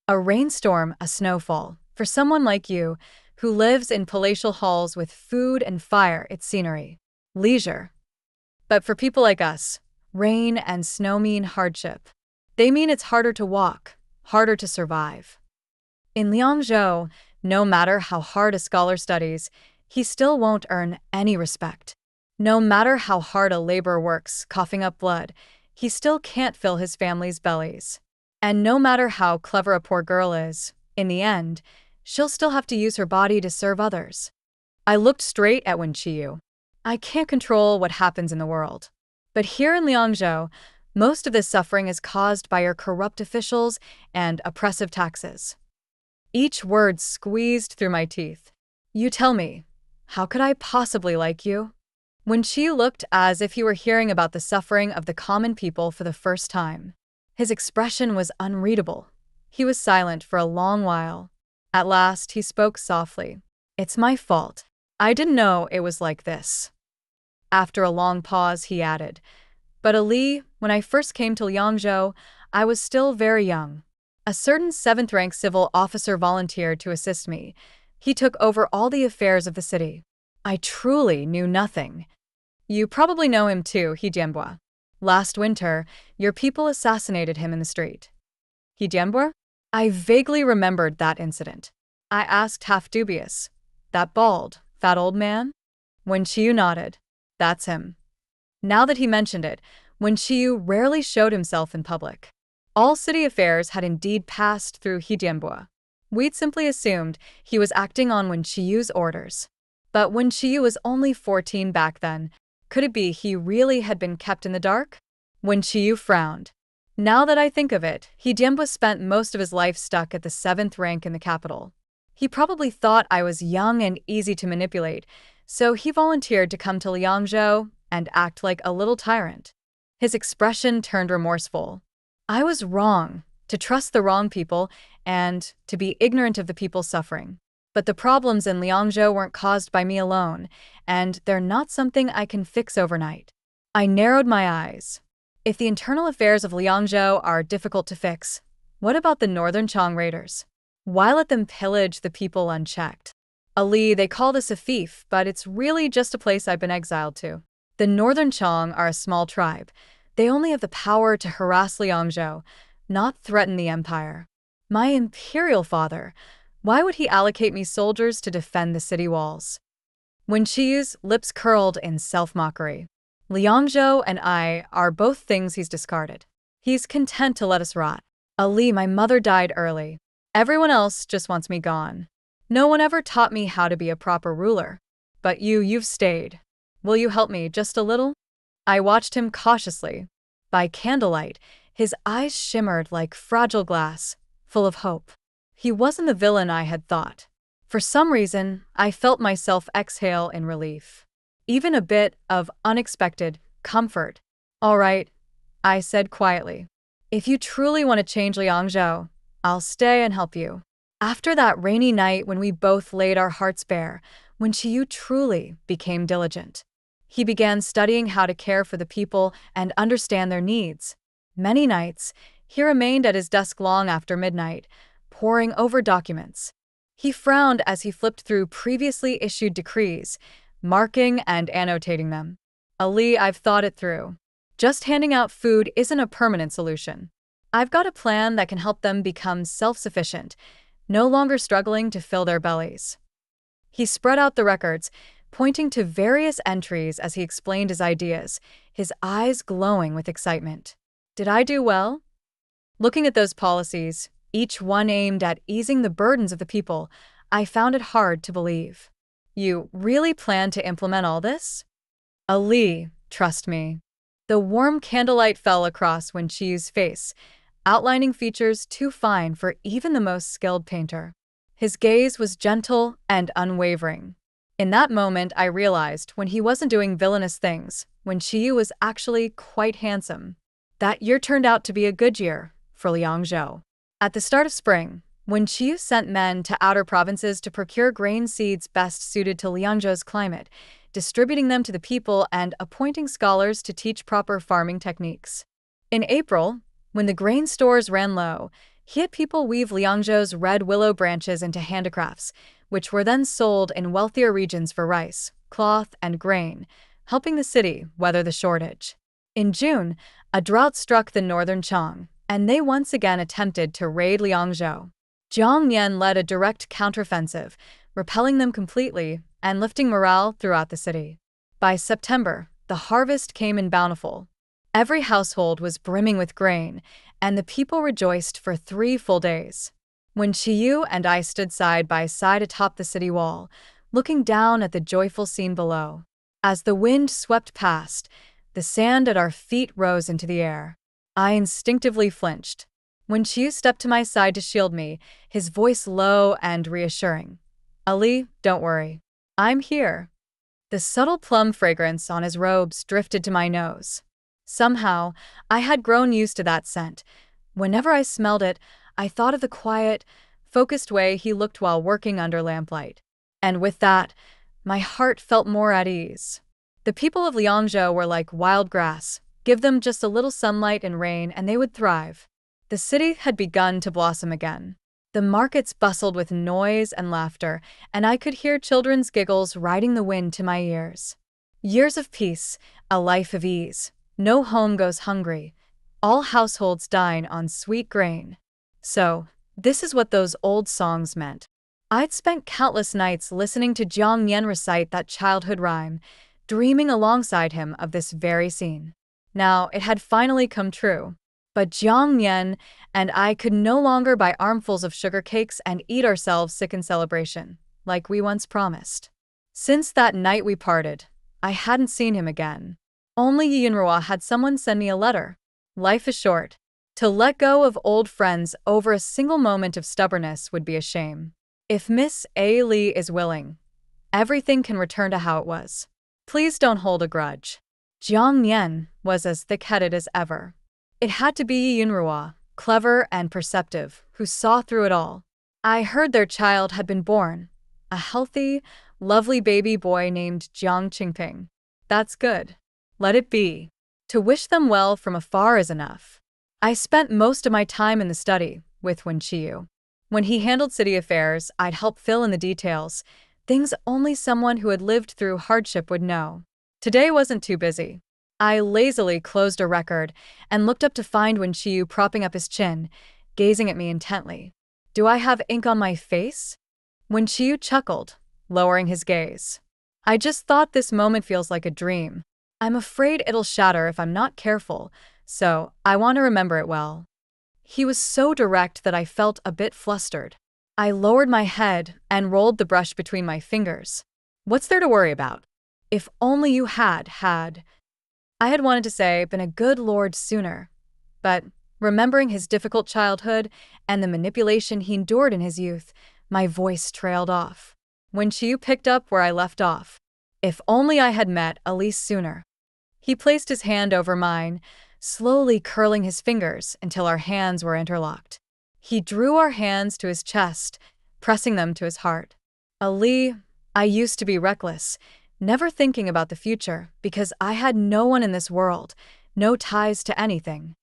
A rainstorm, a snowfall. For someone like you, who lives in palatial halls with food and fire, it's scenery, leisure. But for people like us, rain and snow mean hardship. They mean it's harder to walk, harder to survive. In Liangzhou, no matter how hard a scholar studies, he still won't earn any respect. No matter how hard a laborer works, coughing up blood, he still can't fill his family's bellies. And no matter how clever a poor girl is, in the end, she'll still have to use her body to serve others. I looked straight at Wen Qiu. I can't control what happens in the world. But here in Liangzhou, most of this suffering is caused by your corrupt officials and oppressive taxes. Each word squeezed through my teeth. You tell me, how could I possibly like you? Wen Qiu looked as if he were hearing about the suffering of the common people for the first time. His expression was unreadable. He was silent for a long while. At last, he spoke softly. It's my fault. I didn't know it was like this. After a long pause, he added, But Ali, when I first came to Liangzhou, I was still very young. A certain 7th-rank civil officer volunteered to assist me. He took over all the affairs of the city. I truly knew nothing. You probably know him too, He Jianbo. Last winter, your people assassinated him in the street. He Jianbo? I vaguely remembered that incident. I asked, half dubious. That bald, fat old man? Wen Qiu nodded. That's him. Now that he mentioned it, Wen Qiu rarely showed himself in public. All city affairs had indeed passed through He Jianbo. We'd simply assumed he was acting on Wen Qiu's orders. But Wen Qiu was only 14 back then. Could it be he really had been kept in the dark? Wen Qiu frowned. Now that I think of it, He Jianbo spent most of his life stuck at the 7th rank in the capital. He probably thought I was young and easy to manipulate, so he volunteered to come to Liangzhou and act like a little tyrant. His expression turned remorseful. I was wrong, to trust the wrong people and to be ignorant of the people suffering. But the problems in Liangzhou weren't caused by me alone, and they're not something I can fix overnight. I narrowed my eyes. If the internal affairs of Liangzhou are difficult to fix, what about the northern Chang raiders? Why let them pillage the people unchecked? Ali, they call this a fief, but it's really just a place I've been exiled to. The northern Chang are a small tribe. They only have the power to harass Liangzhou, not threaten the empire. My imperial father, why would he allocate me soldiers to defend the city walls? Wen Qiu's lips curled in self-mockery. Liangzhou and I are both things he's discarded. He's content to let us rot. Ali, my mother died early. Everyone else just wants me gone. No one ever taught me how to be a proper ruler. But you've stayed. Will you help me just a little? I watched him cautiously. By candlelight, his eyes shimmered like fragile glass, full of hope. He wasn't the villain I had thought. For some reason, I felt myself exhale in relief. Even a bit of unexpected comfort. All right, I said quietly. If you truly want to change Liangzhou, I'll stay and help you. After that rainy night when we both laid our hearts bare, Wen Qiu truly became diligent. He began studying how to care for the people and understand their needs. Many nights, he remained at his desk long after midnight, poring over documents. He frowned as he flipped through previously issued decrees, marking and annotating them. Ali, I've thought it through. Just handing out food isn't a permanent solution. I've got a plan that can help them become self-sufficient, no longer struggling to fill their bellies. He spread out the records, pointing to various entries as he explained his ideas, his eyes glowing with excitement. Did I do well? Looking at those policies, each one aimed at easing the burdens of the people, I found it hard to believe. You really plan to implement all this? Ali, trust me. The warm candlelight fell across Wen Qiu's face, outlining features too fine for even the most skilled painter. His gaze was gentle and unwavering. In that moment, I realized when he wasn't doing villainous things, Wen Qiu was actually quite handsome. That year turned out to be a good year for Liangzhou. At the start of spring, Wen Qiu sent men to outer provinces to procure grain seeds best suited to Liangzhou's climate, distributing them to the people and appointing scholars to teach proper farming techniques. In April, when the grain stores ran low, he had people weave Liangzhou's red willow branches into handicrafts, which were then sold in wealthier regions for rice, cloth, and grain, helping the city weather the shortage. In June, a drought struck the northern Chang, and they once again attempted to raid Liangzhou. Jiang Yan led a direct counteroffensive, repelling them completely and lifting morale throughout the city. By September, the harvest came in bountiful. Every household was brimming with grain, and the people rejoiced for 3 full days. When Qiu and I stood side by side atop the city wall, looking down at the joyful scene below. As the wind swept past, the sand at our feet rose into the air. I instinctively flinched. When Qiu stepped to my side to shield me, his voice low and reassuring. Ali, don't worry. I'm here. The subtle plum fragrance on his robes drifted to my nose. Somehow, I had grown used to that scent. Whenever I smelled it, I thought of the quiet, focused way he looked while working under lamplight. And with that, my heart felt more at ease. The people of Liangzhou were like wild grass. Give them just a little sunlight and rain and they would thrive. The city had begun to blossom again. The markets bustled with noise and laughter, and I could hear children's giggles riding the wind to my ears. Years of peace, a life of ease. No home goes hungry. All households dine on sweet grain. So, this is what those old songs meant. I'd spent countless nights listening to Jiang Yan recite that childhood rhyme, dreaming alongside him of this very scene. Now, it had finally come true. But Jiang Yan and I could no longer buy armfuls of sugar cakes and eat ourselves sick in celebration, like we once promised. Since that night we parted, I hadn't seen him again. Only Yunhua had someone send me a letter. Life is short. To let go of old friends over a single moment of stubbornness would be a shame. If Miss A. Lee is willing, everything can return to how it was. Please don't hold a grudge. Jiang Yan was as thick-headed as ever. It had to be Yunhua, clever and perceptive, who saw through it all. I heard their child had been born, a healthy, lovely baby boy named Jiang Qingping. That's good. Let it be. To wish them well from afar is enough. I spent most of my time in the study with Wen Qiu. When he handled city affairs, I'd help fill in the details, things only someone who had lived through hardship would know. Today wasn't too busy. I lazily closed a record and looked up to find Wen Qiu propping up his chin, gazing at me intently. Do I have ink on my face? Wen Qiu chuckled, lowering his gaze. I just thought this moment feels like a dream. I'm afraid it'll shatter if I'm not careful, so I want to remember it well. He was so direct that I felt a bit flustered. I lowered my head and rolled the brush between my fingers. What's there to worry about? If only you had. I had wanted to say, been a good lord sooner, but remembering his difficult childhood and the manipulation he endured in his youth, my voice trailed off. When Qiu picked up where I left off. If only I had met Elise sooner. He placed his hand over mine, slowly curling his fingers until our hands were interlocked. He drew our hands to his chest, pressing them to his heart. Ali, I used to be reckless. never thinking about the future because I had no one in this world, no ties to anything.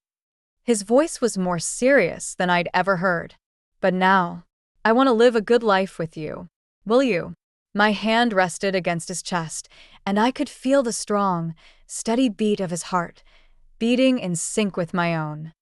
His voice was more serious than I'd ever heard. But now, I want to live a good life with you. Will you? My hand rested against his chest, and I could feel the strong, steady beat of his heart, beating in sync with my own.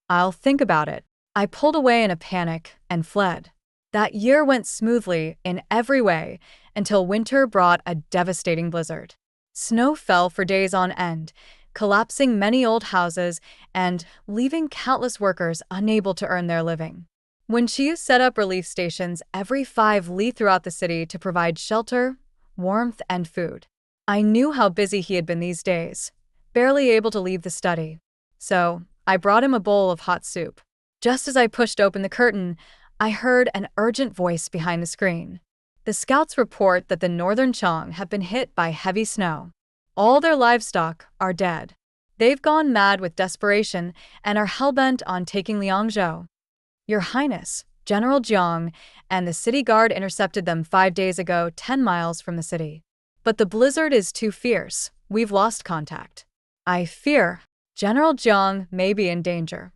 I'll think about it. I pulled away in a panic and fled. That year went smoothly in every way until winter brought a devastating blizzard. Snow fell for days on end, collapsing many old houses and leaving countless workers unable to earn their living. When Chiu set up relief stations every 5 li throughout the city to provide shelter, warmth, and food, I knew how busy he had been these days, barely able to leave the study. So, I brought him a bowl of hot soup. Just as I pushed open the curtain, I heard an urgent voice behind the screen. The scouts report that the northern Chong have been hit by heavy snow. All their livestock are dead. They've gone mad with desperation and are hellbent on taking Liangzhou. Your Highness, General Jiang and the city guard intercepted them 5 days ago, 10 miles from the city. But the blizzard is too fierce. We've lost contact. I fear General Jiang may be in danger.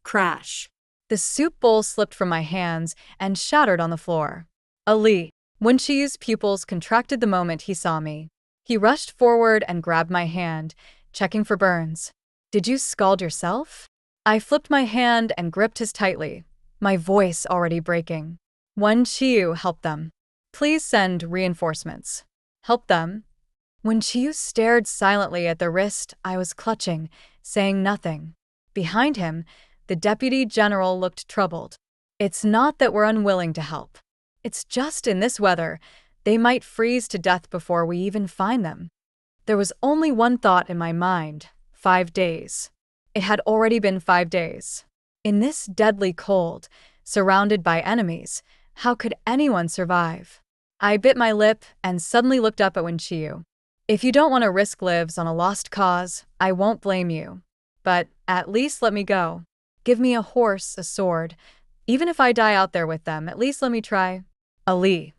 Crash. The soup bowl slipped from my hands and shattered on the floor. Ali, Wen Chi's pupils contracted the moment he saw me. He rushed forward and grabbed my hand, checking for burns. Did you scald yourself? I flipped my hand and gripped his tightly, my voice already breaking. Wen Chiu, help them. Please send reinforcements. Help them? Wen Chiu stared silently at the wrist I was clutching, saying nothing. Behind him, the deputy general looked troubled. It's not that we're unwilling to help. It's just in this weather, they might freeze to death before we even find them. There was only one thought in my mind: 5 days. It had already been 5 days. In this deadly cold, surrounded by enemies, how could anyone survive? I bit my lip and suddenly looked up at Wen Chiu. If you don't want to risk lives on a lost cause, I won't blame you. But at least let me go. Give me a horse, a sword. Even if I die out there with them, at least let me try. Ali.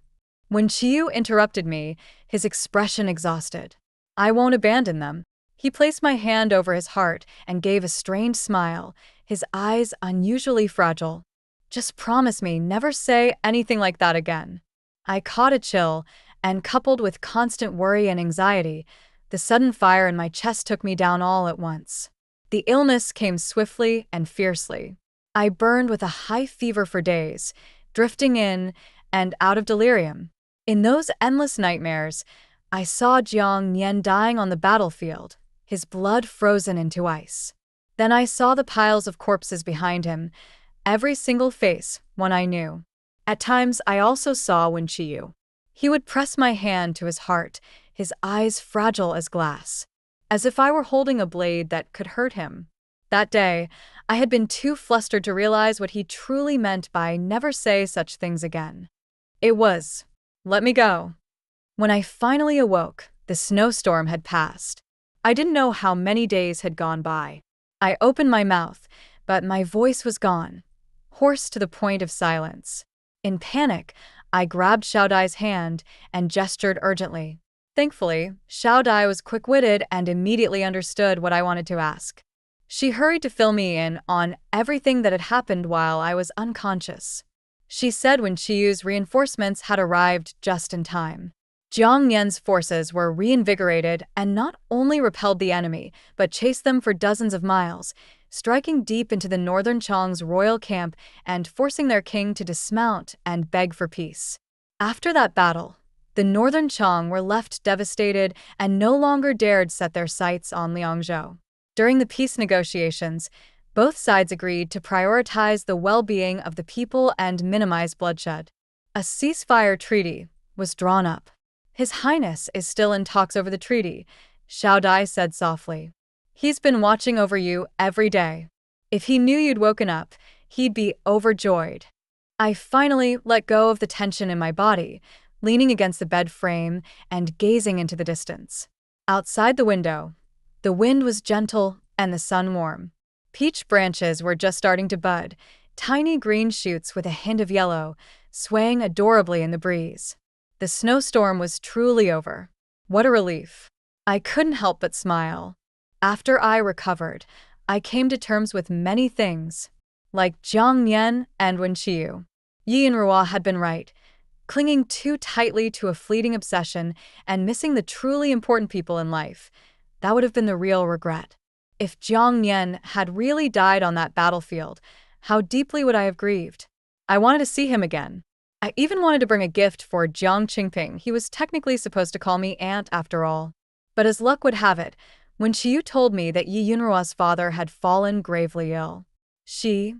When Chiu interrupted me, his expression exhausted. I won't abandon them. He placed my hand over his heart and gave a strained smile, his eyes unusually fragile. Just promise me, never say anything like that again. I caught a chill, and coupled with constant worry and anxiety, the sudden fire in my chest took me down all at once. The illness came swiftly and fiercely. I burned with a high fever for days, drifting in and out of delirium. In those endless nightmares, I saw Jiang Nian dying on the battlefield, his blood frozen into ice. Then I saw the piles of corpses behind him, every single face, one I knew. At times, I also saw Wen Chiu. He would press my hand to his heart, his eyes fragile as glass, as if I were holding a blade that could hurt him. That day, I had been too flustered to realize what he truly meant by never say such things again. It was, let me go. When I finally awoke, the snowstorm had passed. I didn't know how many days had gone by. I opened my mouth, but my voice was gone, hoarse to the point of silence. In panic, I grabbed Xiao Dai's hand and gestured urgently. Thankfully, Xiao Dai was quick-witted and immediately understood what I wanted to ask. She hurried to fill me in on everything that had happened while I was unconscious. She said Wen Chiu's reinforcements had arrived just in time. Jiang Nian's forces were reinvigorated and not only repelled the enemy, but chased them for dozens of miles, striking deep into the northern Chong's royal camp and forcing their king to dismount and beg for peace. After that battle, the northern Chong were left devastated and no longer dared set their sights on Liangzhou. During the peace negotiations, both sides agreed to prioritize the well-being of the people and minimize bloodshed. A ceasefire treaty was drawn up. His Highness is still in talks over the treaty, Xiao Dai said softly. He's been watching over you every day. If he knew you'd woken up, he'd be overjoyed. I finally let go of the tension in my body, leaning against the bed frame and gazing into the distance. Outside the window, the wind was gentle and the sun warm. Peach branches were just starting to bud, tiny green shoots with a hint of yellow, swaying adorably in the breeze. The snowstorm was truly over. What a relief. I couldn't help but smile. After I recovered, I came to terms with many things, like Jiang Nian and Wen Qiyu. Yi and Ruo had been right. Clinging too tightly to a fleeting obsession and missing the truly important people in life, that would have been the real regret. If Jiang Nian had really died on that battlefield, how deeply would I have grieved? I wanted to see him again. I even wanted to bring a gift for Jiang Qingping. He was technically supposed to call me aunt after all. But as luck would have it, when Qiyu told me that Yi Yunruo's father had fallen gravely ill, she,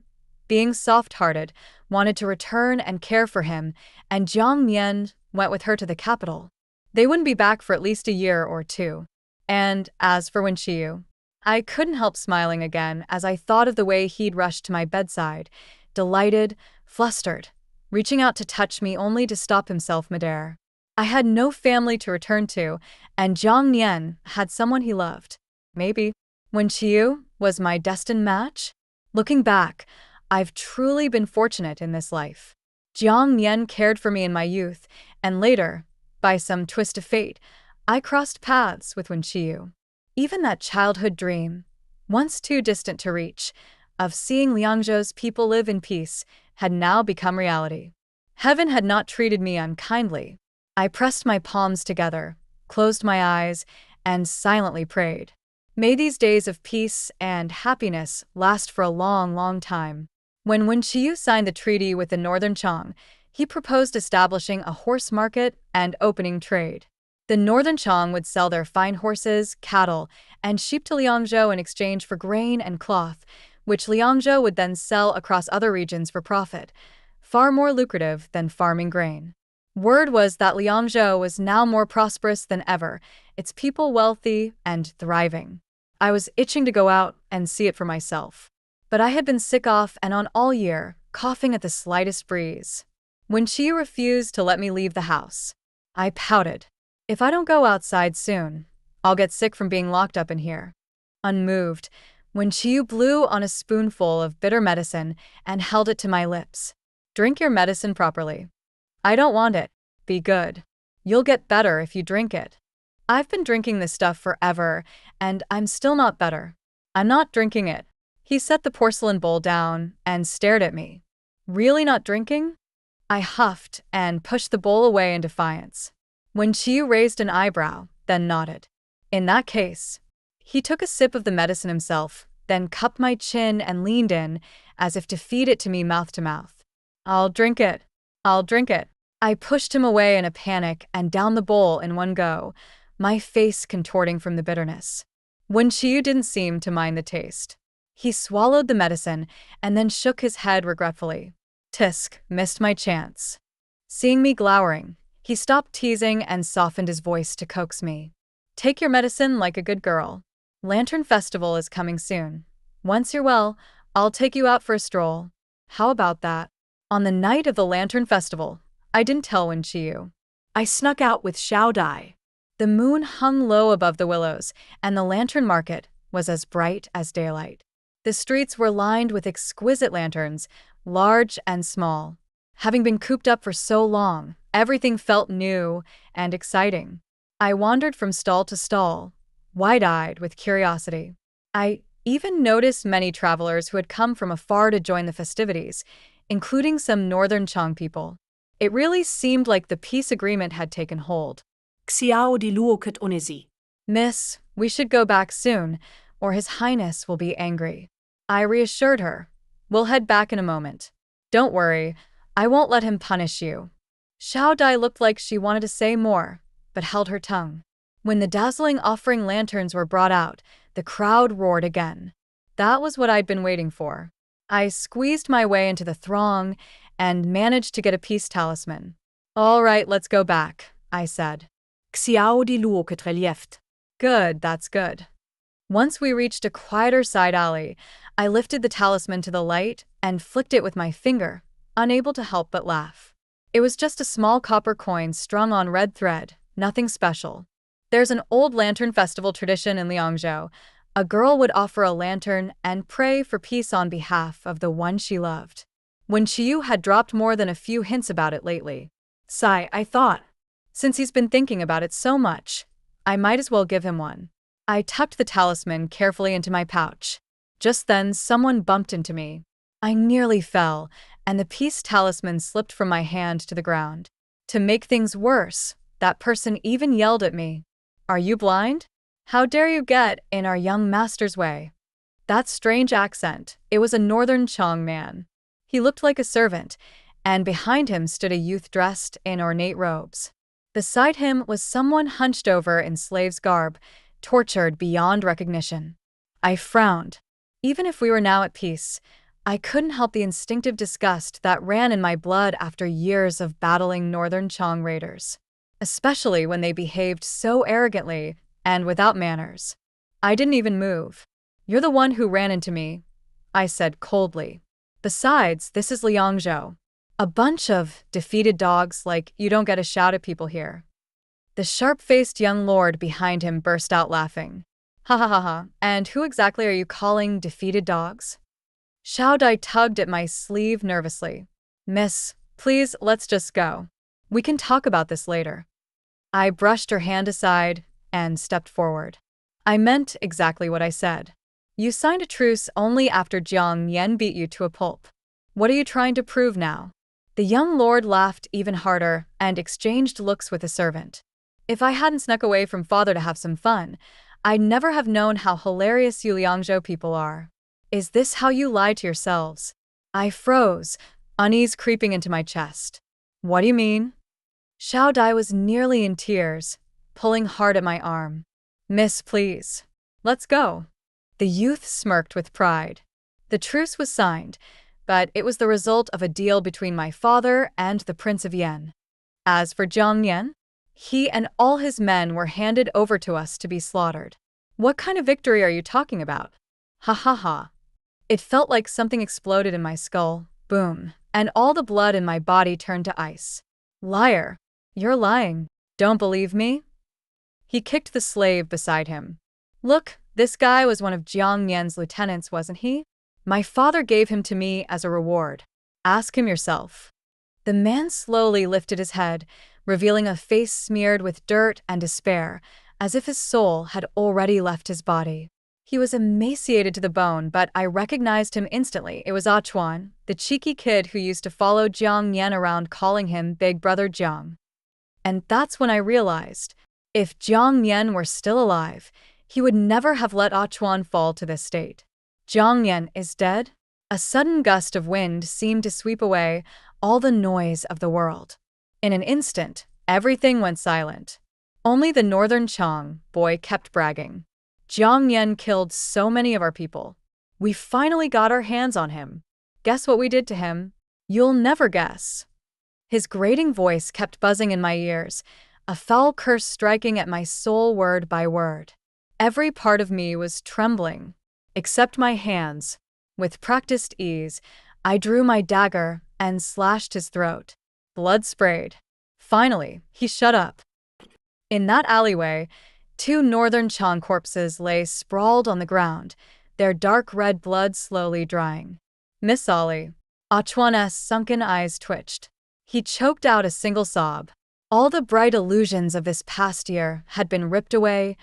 being soft-hearted, wanted to return and care for him, and Jiang Nian went with her to the capital. They wouldn't be back for at least a year or two. And as for Wen Qiyu, I couldn't help smiling again as I thought of the way he'd rushed to my bedside, delighted, flustered, reaching out to touch me only to stop himself midair. I had no family to return to, and Jiang Nian had someone he loved. Maybe Wen Qiyu was my destined match? Looking back, I've truly been fortunate in this life. Jiang Nian cared for me in my youth, and later, by some twist of fate, I crossed paths with Wen Qiyu. Even that childhood dream, once too distant to reach, of seeing Liangzhou's people live in peace, had now become reality. Heaven had not treated me unkindly. I pressed my palms together, closed my eyes, and silently prayed. May these days of peace and happiness last for a long, long time. When Wen Qiyu signed the treaty with the Northern Chang, he proposed establishing a horse market and opening trade. The Northern Chang would sell their fine horses, cattle, and sheep to Liangzhou in exchange for grain and cloth, which Liangzhou would then sell across other regions for profit, far more lucrative than farming grain. Word was that Liangzhou was now more prosperous than ever, its people wealthy and thriving. I was itching to go out and see it for myself. But I had been sick off and on all year, coughing at the slightest breeze. When Qiyu refused to let me leave the house, I pouted. If I don't go outside soon, I'll get sick from being locked up in here. Unmoved, Wen Qiyu blew on a spoonful of bitter medicine and held it to my lips. Drink your medicine properly. I don't want it. Be good. You'll get better if you drink it. I've been drinking this stuff forever, and I'm still not better. I'm not drinking it. He set the porcelain bowl down and stared at me. Really not drinking? I huffed and pushed the bowl away in defiance. Wen Qiyu raised an eyebrow, then nodded. In that case, he took a sip of the medicine himself, then cupped my chin and leaned in, as if to feed it to me mouth to mouth. I'll drink it. I'll drink it. I pushed him away in a panic and down the bowl in one go, my face contorting from the bitterness. Wen Qiyu didn't seem to mind the taste. He swallowed the medicine and then shook his head regretfully. Tisk, missed my chance. Seeing me glowering, he stopped teasing and softened his voice to coax me. Take your medicine like a good girl. Lantern Festival is coming soon. Once you're well, I'll take you out for a stroll. How about that? On the night of the Lantern Festival, I didn't tell Wen Qiyu. I snuck out with Xiao Dai. The moon hung low above the willows, and the lantern market was as bright as daylight. The streets were lined with exquisite lanterns, large and small. Having been cooped up for so long, everything felt new and exciting. I wandered from stall to stall, wide-eyed with curiosity. I even noticed many travelers who had come from afar to join the festivities, including some Northern Chang people. It really seemed like the peace agreement had taken hold. Xiao di luoket onesi. Miss, we should go back soon, or His Highness will be angry. I reassured her. We'll head back in a moment. Don't worry, I won't let him punish you. Xiao Dai looked like she wanted to say more, but held her tongue. When the dazzling offering lanterns were brought out, the crowd roared again. That was what I'd been waiting for. I squeezed my way into the throng and managed to get a peace talisman. All right, let's go back, I said. Xiao di luoket relieft. Good, that's good. Once we reached a quieter side alley, I lifted the talisman to the light and flicked it with my finger, unable to help but laugh. It was just a small copper coin strung on red thread, nothing special. There's an old lantern festival tradition in Liangzhou. A girl would offer a lantern and pray for peace on behalf of the one she loved. Wen Qiyu had dropped more than a few hints about it lately. Sigh, I thought. Since he's been thinking about it so much, I might as well give him one. I tucked the talisman carefully into my pouch. Just then, someone bumped into me. I nearly fell, and the peace talisman slipped from my hand to the ground. To make things worse, that person even yelled at me. "Are you blind? How dare you get in our young master's way?" That strange accent, it was a northern Chong man. He looked like a servant, and behind him stood a youth dressed in ornate robes. Beside him was someone hunched over in slave's garb, tortured beyond recognition. I frowned. Even if we were now at peace, I couldn't help the instinctive disgust that ran in my blood after years of battling northern Chong raiders, especially when they behaved so arrogantly and without manners. I didn't even move. "You're the one who ran into me," I said coldly. "Besides, this is Liangzhou. A bunch of defeated dogs like you don't get a shout at people here." The sharp-faced young lord behind him burst out laughing. "Ha ha ha ha, and who exactly are you calling defeated dogs?" Xiao Dai tugged at my sleeve nervously. "Miss, please, let's just go. We can talk about this later." I brushed her hand aside and stepped forward. "I meant exactly what I said. You signed a truce only after Jiang Yan beat you to a pulp. What are you trying to prove now?" The young lord laughed even harder and exchanged looks with the servant. If I hadn't snuck away from father to have some fun, I'd never have known how hilarious you Liangzhou people are. "Is this how you lie to yourselves?" I froze, unease creeping into my chest. "What do you mean?" Xiao Dai was nearly in tears, pulling hard at my arm. "Miss, please. Let's go." The youth smirked with pride. The truce was signed, but it was the result of a deal between my father and the Prince of Yen. As for Jiang Yan, he and all his men were handed over to us to be slaughtered. "What kind of victory are you talking about?" Ha ha ha. It felt like something exploded in my skull, boom, and all the blood in my body turned to ice. "Liar. You're lying. Don't believe me?" He kicked the slave beside him. "Look, this guy was one of Jiang Yan's lieutenants, wasn't he? My father gave him to me as a reward. Ask him yourself." The man slowly lifted his head, revealing a face smeared with dirt and despair, as if his soul had already left his body. He was emaciated to the bone, but I recognized him instantly. It was Ah Chuan, the cheeky kid who used to follow Jiang Yan around calling him Big Brother Jiang. And that's when I realized, if Jiang Yan were still alive, he would never have let Ah Chuan fall to this state. Jiang Yan is dead? A sudden gust of wind seemed to sweep away all the noise of the world. In an instant, everything went silent. Only the northern Chong boy kept bragging. "Jiang Yan killed so many of our people. We finally got our hands on him. Guess what we did to him? You'll never guess." His grating voice kept buzzing in my ears, a foul curse striking at my soul word by word. Every part of me was trembling, except my hands. With practiced ease, I drew my dagger and slashed his throat. Blood sprayed. Finally, he shut up. In that alleyway, 2 northern Chong corpses lay sprawled on the ground, their dark red blood slowly drying. "Miss Ollie." Ah Chuan's sunken eyes twitched. He choked out a single sob. All the bright illusions of this past year had been ripped away,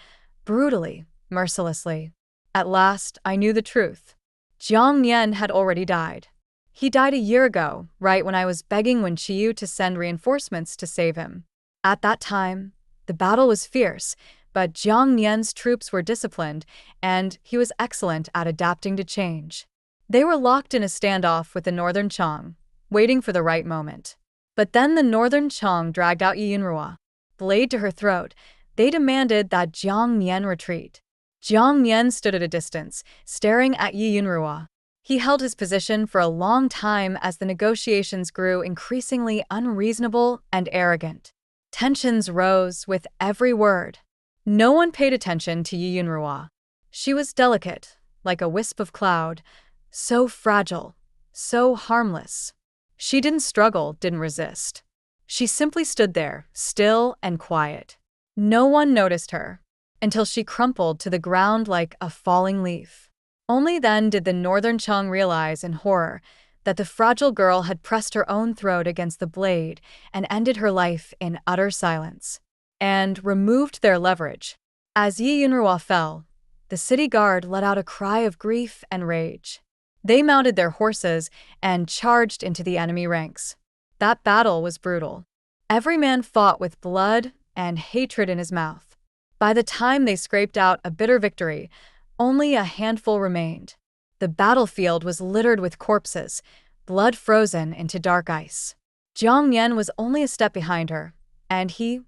brutally, mercilessly. At last, I knew the truth. Jiang Yan had already died. He died a year ago, right when I was begging Wen Qiyu to send reinforcements to save him. At that time, the battle was fierce, but Jiang Yan's troops were disciplined, and he was excellent at adapting to change. They were locked in a standoff with the northern Chong, waiting for the right moment. But then the northern Chong dragged out Yi Yunrua. Blade to her throat, they demanded that Jiang Yan retreat. Jiang Yan stood at a distance, staring at Yi Yunrua. He held his position for a long time as the negotiations grew increasingly unreasonable and arrogant. Tensions rose with every word. No one paid attention to Yi Yunrua. She was delicate, like a wisp of cloud, so fragile, so harmless. She didn't struggle, didn't resist. She simply stood there, still and quiet. No one noticed her, until she crumpled to the ground like a falling leaf. Only then did the northern Chong realize in horror that the fragile girl had pressed her own throat against the blade and ended her life in utter silence, and removed their leverage. As Yi Yunhua fell, the city guard let out a cry of grief and rage. They mounted their horses and charged into the enemy ranks. That battle was brutal. Every man fought with blood and hatred in his mouth. By the time they scraped out a bitter victory, only a handful remained. The battlefield was littered with corpses, blood frozen into dark ice. Jiang Yan was only a step behind her, and he,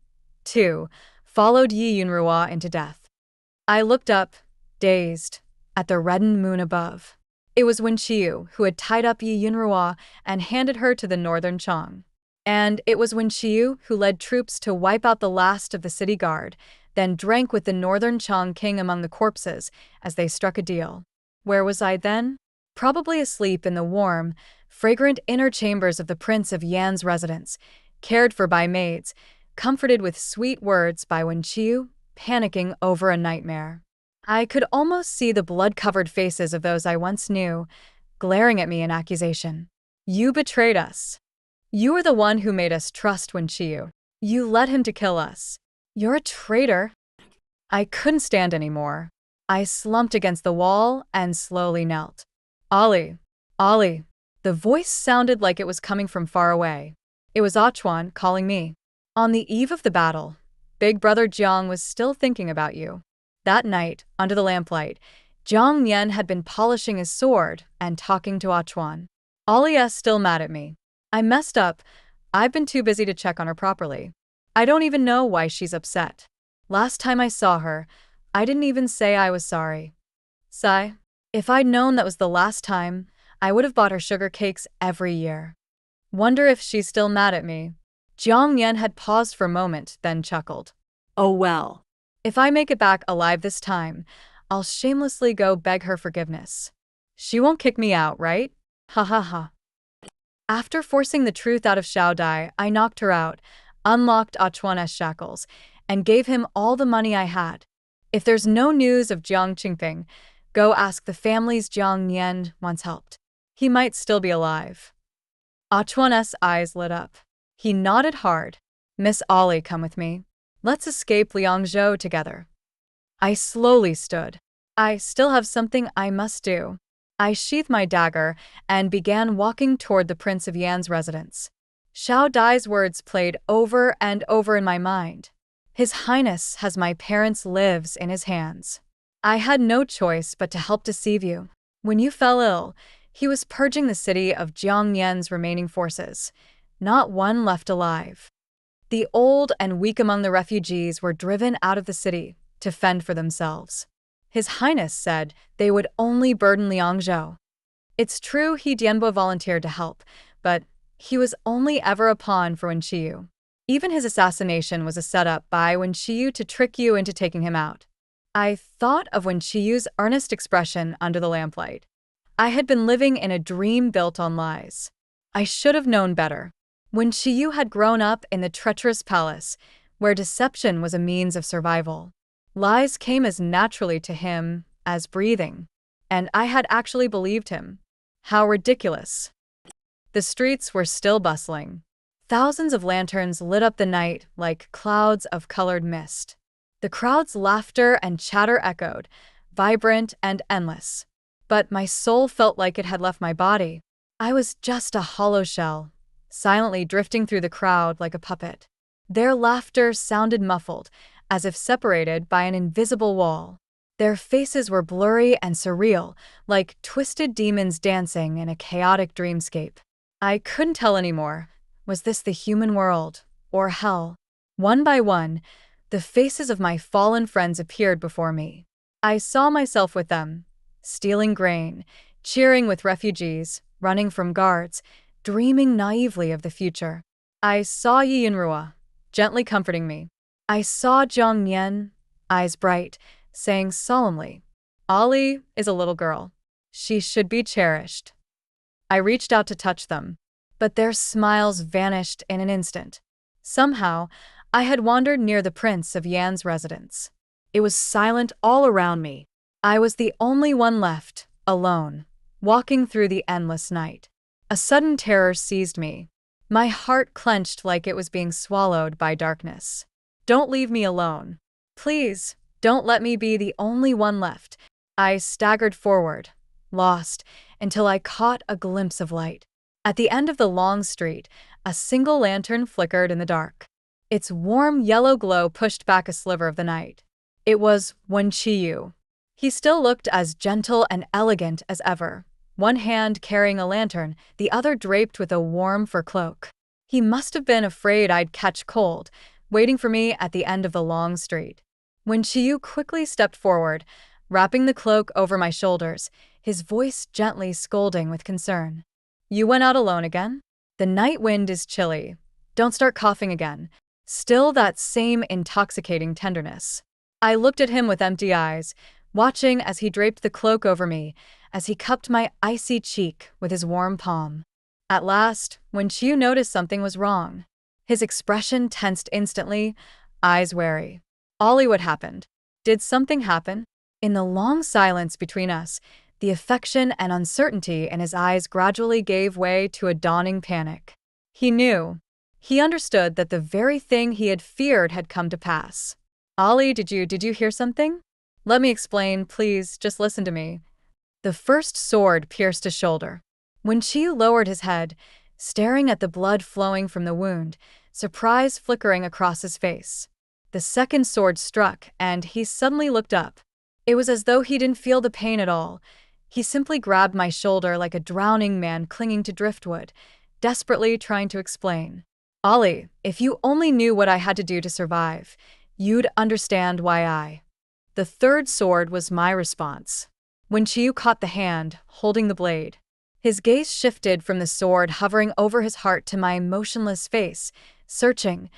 too, followed Yi Yunhua into death. I looked up, dazed, at the reddened moon above. It was Wen Qiu who had tied up Yi Yunhua and handed her to the northern Chang. And it was Wen Qiu who led troops to wipe out the last of the city guard, then drank with the northern Chang king among the corpses as they struck a deal. Where was I then? Probably asleep in the warm, fragrant inner chambers of the Prince of Yan's residence, cared for by maids, comforted with sweet words by Wen Qiu, panicking over a nightmare. I could almost see the blood-covered faces of those I once knew, glaring at me in accusation. You betrayed us. You are the one who made us trust Wen Qiu. You led him to kill us. You're a traitor. I couldn't stand anymore. I slumped against the wall and slowly knelt. Ollie, Ollie. The voice sounded like it was coming from far away. It was Achuan calling me. On the eve of the battle, Big Brother Jiang was still thinking about you. That night, under the lamplight, Jiang Yan had been polishing his sword and talking to Achuan. Ollie's still mad at me. I messed up. I've been too busy to check on her properly. I don't even know why she's upset. Last time I saw her, I didn't even say I was sorry. Sigh. If I'd known that was the last time, I would have bought her sugar cakes every year. Wonder if she's still mad at me. Jiang Yan had paused for a moment, then chuckled. Oh well. If I make it back alive this time, I'll shamelessly go beg her forgiveness. She won't kick me out, right? Ha ha ha. After forcing the truth out of Xiao Dai, I knocked her out, unlocked Achuan's shackles, and gave him all the money I had. If there's no news of Jiang Qingping, go ask the families Jiang Yan once helped. He might still be alive. Achuan's eyes lit up. He nodded hard. Miss Ollie, come with me. Let's escape Liangzhou together. I slowly stood. I still have something I must do. I sheathed my dagger and began walking toward the Prince of Yan's residence. Xiao Dai's words played over and over in my mind. His Highness has my parents' lives in his hands. I had no choice but to help deceive you. When you fell ill, he was purging the city of Jiang Yan's remaining forces. Not one left alive. The old and weak among the refugees were driven out of the city to fend for themselves. His Highness said they would only burden Liangzhou. It's true he Dianbo volunteered to help, but he was only ever a pawn for Wen Qiu. Even his assassination was a setup by Wen Qiu to trick you into taking him out. I thought of Wen Qiu's earnest expression under the lamplight. I had been living in a dream built on lies. I should have known better. Wen Qiu had grown up in the treacherous palace, where deception was a means of survival. Lies came as naturally to him as breathing, and I had actually believed him. How ridiculous. The streets were still bustling. Thousands of lanterns lit up the night like clouds of colored mist. The crowd's laughter and chatter echoed, vibrant and endless. But my soul felt like it had left my body. I was just a hollow shell, silently drifting through the crowd like a puppet. Their laughter sounded muffled, as if separated by an invisible wall. Their faces were blurry and surreal, like twisted demons dancing in a chaotic dreamscape. I couldn't tell anymore. Was this the human world, or hell? One by one, the faces of my fallen friends appeared before me. I saw myself with them, stealing grain, cheering with refugees, running from guards, dreaming naively of the future. I saw Yi Yunhua, gently comforting me. I saw Jiang Yan, eyes bright, saying solemnly, "Ollie is a little girl. She should be cherished." I reached out to touch them, but their smiles vanished in an instant. Somehow, I had wandered near the Prince of Yan's residence. It was silent all around me. I was the only one left, alone, walking through the endless night. A sudden terror seized me. My heart clenched like it was being swallowed by darkness. Don't leave me alone. Please, don't let me be the only one left. I staggered forward, lost, until I caught a glimpse of light. At the end of the long street, a single lantern flickered in the dark. Its warm yellow glow pushed back a sliver of the night. It was Wen Qiyu. He still looked as gentle and elegant as ever, one hand carrying a lantern, the other draped with a warm fur cloak. He must have been afraid I'd catch cold, waiting for me at the end of the long street. Wen Qiyu quickly stepped forward, wrapping the cloak over my shoulders, his voice gently scolding with concern. You went out alone again? The night wind is chilly. Don't start coughing again. Still that same intoxicating tenderness. I looked at him with empty eyes, watching as he draped the cloak over me, as he cupped my icy cheek with his warm palm. At last, Wen Qiyu noticed something was wrong. His expression tensed instantly, eyes wary. Ollie, what happened? Did something happen? In the long silence between us, the affection and uncertainty in his eyes gradually gave way to a dawning panic. He knew. He understood that the very thing he had feared had come to pass. Ollie, did you hear something? Let me explain, please, just listen to me. The first sword pierced his shoulder. Wen Qiyu lowered his head, staring at the blood flowing from the wound, surprise flickering across his face. The second sword struck, and he suddenly looked up. It was as though he didn't feel the pain at all. He simply grabbed my shoulder like a drowning man clinging to driftwood, desperately trying to explain. Ollie, if you only knew what I had to do to survive, you'd understand why. The third sword was my response. Wen Qiyu caught the hand, holding the blade. His gaze shifted from the sword hovering over his heart to my motionless face, searching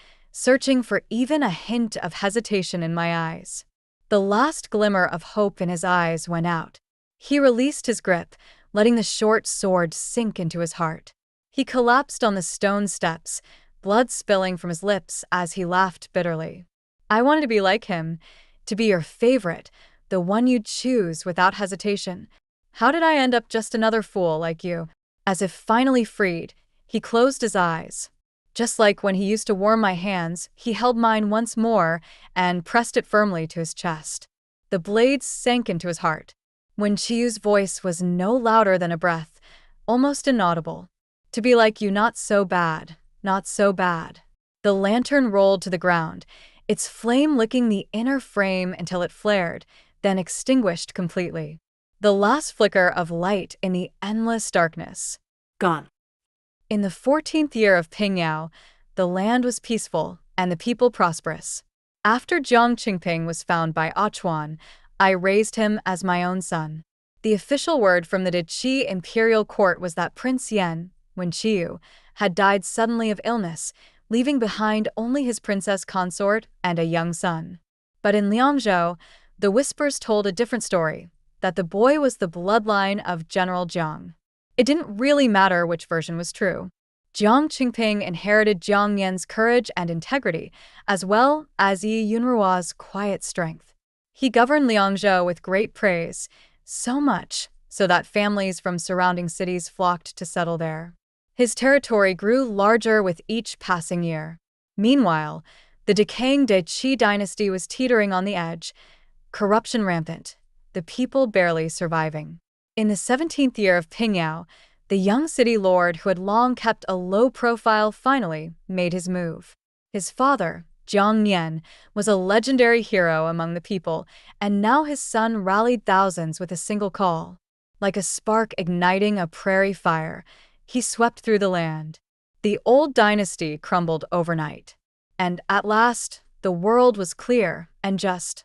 for even a hint of hesitation in my eyes. The last glimmer of hope in his eyes went out. He released his grip, letting the short sword sink into his heart. He collapsed on the stone steps, blood spilling from his lips as he laughed bitterly. I wanted to be like him, to be your favorite, the one you'd choose without hesitation. How did I end up just another fool like you? As if finally freed, he closed his eyes. Just like when he used to warm my hands, he held mine once more and pressed it firmly to his chest. The blade sank into his heart. Wen Qiyu's voice was no louder than a breath, almost inaudible. To be like you, not so bad, not so bad. The lantern rolled to the ground, its flame licking the inner frame until it flared, then extinguished completely. The last flicker of light in the endless darkness. Gone. In the 14th year of Pingyao, the land was peaceful and the people prosperous. After Jiang Qingping was found by Achuan, I raised him as my own son. The official word from the Deqi imperial court was that Prince Yen, Wen Qiyu, had died suddenly of illness, leaving behind only his princess consort and a young son. But in Liangzhou, the whispers told a different story, that the boy was the bloodline of General Jiang. It didn't really matter which version was true. Jiang Qingping inherited Jiang Yan's courage and integrity, as well as Yi Yunruo's quiet strength. He governed Liangzhou with great praise, so much so that families from surrounding cities flocked to settle there. His territory grew larger with each passing year. Meanwhile, the decaying Deqi dynasty was teetering on the edge, corruption rampant, the people barely surviving. In the 17th year of Pingyao, the young city lord who had long kept a low profile finally made his move. His father, Jiang Nian, was a legendary hero among the people, and now his son rallied thousands with a single call. Like a spark igniting a prairie fire, he swept through the land. The old dynasty crumbled overnight. And at last, the world was clear and just.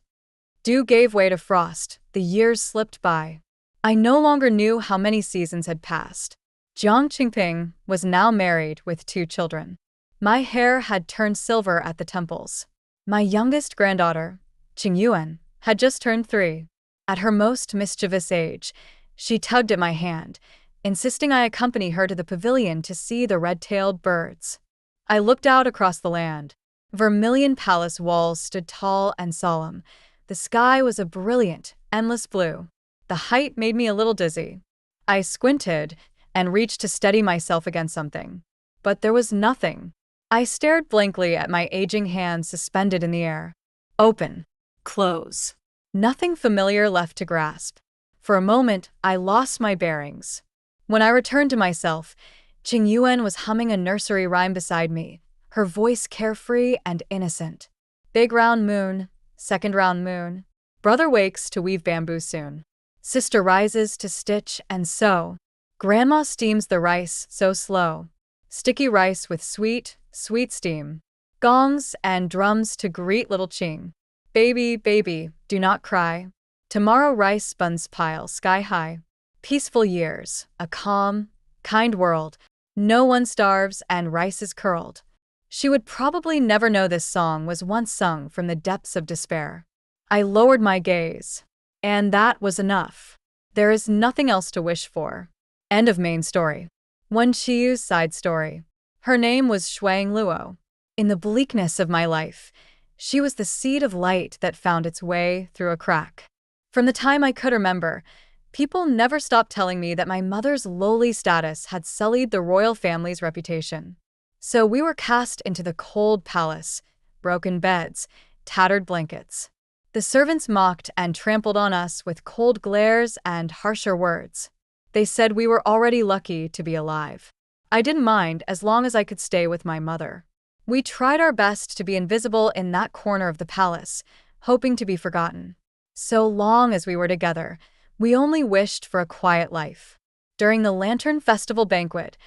Dew gave way to frost, the years slipped by. I no longer knew how many seasons had passed. Jiang Qingping was now married with 2 children. My hair had turned silver at the temples. My youngest granddaughter, Qingyuan, had just turned 3. At her most mischievous age, she tugged at my hand, insisting I accompany her to the pavilion to see the red-tailed birds. I looked out across the land. Vermilion palace walls stood tall and solemn. The sky was a brilliant, endless blue. The height made me a little dizzy. I squinted, and reached to steady myself against something. But there was nothing. I stared blankly at my aging hand suspended in the air. Open. Close. Nothing familiar left to grasp. For a moment, I lost my bearings. When I returned to myself, Qing Yuan was humming a nursery rhyme beside me, her voice carefree and innocent. Big round moon, second round moon. Brother wakes to weave bamboo soon. Sister rises to stitch and sew. Grandma steams the rice so slow. Sticky rice with sweet, sweet steam. Gongs and drums to greet little Qing. Baby, baby, do not cry. Tomorrow rice buns pile sky high. Peaceful years, a calm, kind world. No one starves and rice is curled. She would probably never know this song was once sung from the depths of despair. I lowered my gaze. And that was enough. There is nothing else to wish for. End of main story. One Chiyu's side story. Her name was Shuang Luo. In the bleakness of my life, she was the seed of light that found its way through a crack. From the time I could remember, people never stopped telling me that my mother's lowly status had sullied the royal family's reputation. So we were cast into the cold palace, broken beds, tattered blankets. The servants mocked and trampled on us with cold glares and harsher words. They said we were already lucky to be alive. I didn't mind as long as I could stay with my mother. We tried our best to be invisible in that corner of the palace, hoping to be forgotten. So long as we were together, we only wished for a quiet life. During the Lantern Festival banquet,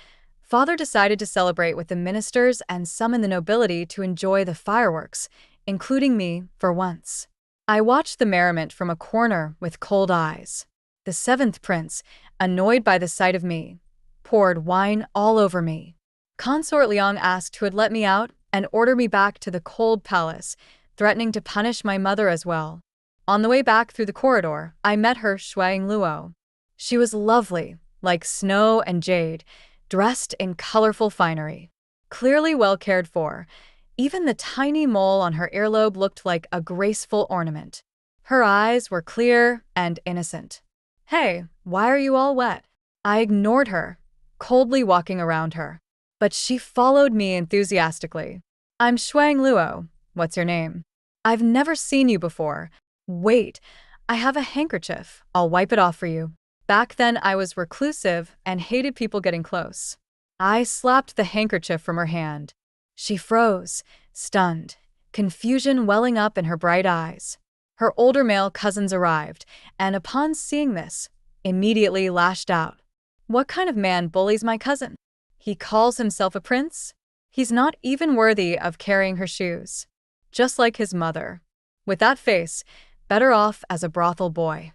Father decided to celebrate with the ministers and summon the nobility to enjoy the fireworks, including me, for once. I watched the merriment from a corner with cold eyes. The seventh prince, annoyed by the sight of me, poured wine all over me. Consort Liang asked who had let me out and ordered me back to the cold palace, threatening to punish my mother as well. On the way back through the corridor, I met her Shuang Luo. She was lovely, like snow and jade, dressed in colorful finery. Clearly well cared for, even the tiny mole on her earlobe looked like a graceful ornament. Her eyes were clear and innocent. Hey, why are you all wet? I ignored her, coldly walking around her. But she followed me enthusiastically. I'm Shuang Luo. What's your name? I've never seen you before. Wait, I have a handkerchief. I'll wipe it off for you. Back then I was reclusive and hated people getting close. I slapped the handkerchief from her hand. She froze, stunned, confusion welling up in her bright eyes. Her older male cousins arrived, and upon seeing this, immediately lashed out. What kind of man bullies my cousin? He calls himself a prince? He's not even worthy of carrying her shoes. Just like his mother. With that face, better off as a brothel boy.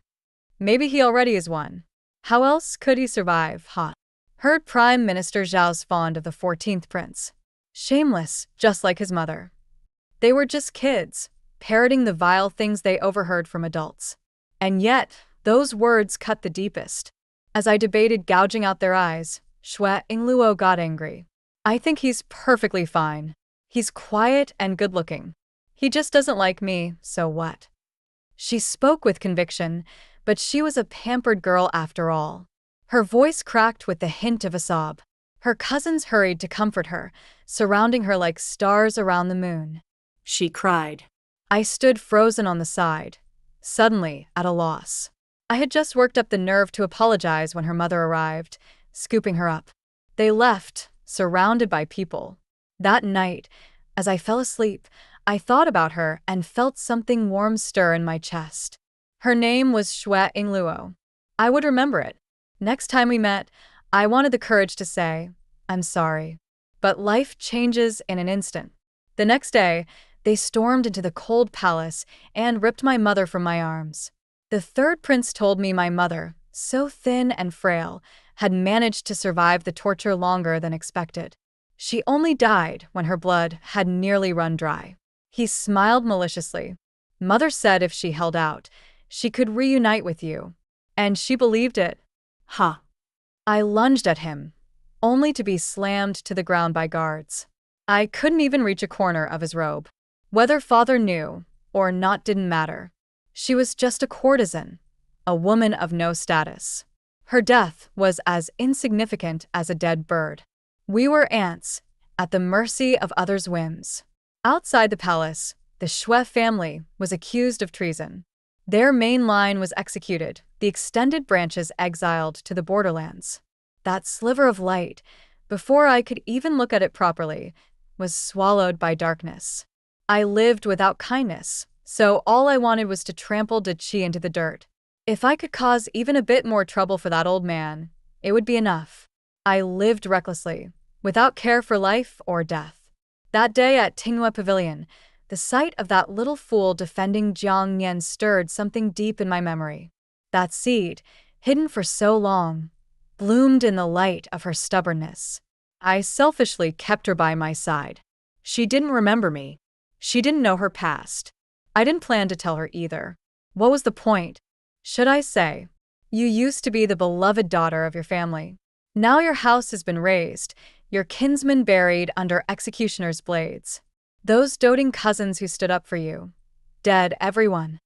Maybe he already is one. How else could he survive, huh? Heard Prime Minister Zhao's fond of the 14th prince. Shameless, just like his mother. They were just kids, parroting the vile things they overheard from adults. And yet, those words cut the deepest. As I debated gouging out their eyes, Shuang Luo got angry. I think he's perfectly fine. He's quiet and good-looking. He just doesn't like me, so what? She spoke with conviction, but she was a pampered girl after all. Her voice cracked with the hint of a sob. Her cousins hurried to comfort her, surrounding her like stars around the moon. She cried. I stood frozen on the side, suddenly at a loss. I had just worked up the nerve to apologize when her mother arrived, scooping her up. They left, surrounded by people. That night, as I fell asleep, I thought about her and felt something warm stir in my chest. Her name was Shuang Luo. I would remember it. Next time we met, I wanted the courage to say, I'm sorry. But life changes in an instant. The next day, they stormed into the cold palace and ripped my mother from my arms. The third prince told me my mother, so thin and frail, had managed to survive the torture longer than expected. She only died when her blood had nearly run dry. He smiled maliciously. Mother said if she held out, she could reunite with you. And she believed it. Huh. I lunged at him, only to be slammed to the ground by guards. I couldn't even reach a corner of his robe. Whether father knew or not didn't matter. She was just a courtesan, a woman of no status. Her death was as insignificant as a dead bird. We were ants, at the mercy of others' whims. Outside the palace, the Shui family was accused of treason. Their main line was executed, the extended branches exiled to the borderlands. That sliver of light, before I could even look at it properly, was swallowed by darkness. I lived without kindness, so all I wanted was to trample Da Qi into the dirt. If I could cause even a bit more trouble for that old man, it would be enough. I lived recklessly, without care for life or death. That day at Tinghua Pavilion, the sight of that little fool defending Jiang Yan stirred something deep in my memory. That seed, hidden for so long, bloomed in the light of her stubbornness. I selfishly kept her by my side. She didn't remember me. She didn't know her past. I didn't plan to tell her either. What was the point? Should I say, you used to be the beloved daughter of your family. Now your house has been razed, your kinsmen buried under executioner's blades. Those doting cousins who stood up for you. Dead, everyone.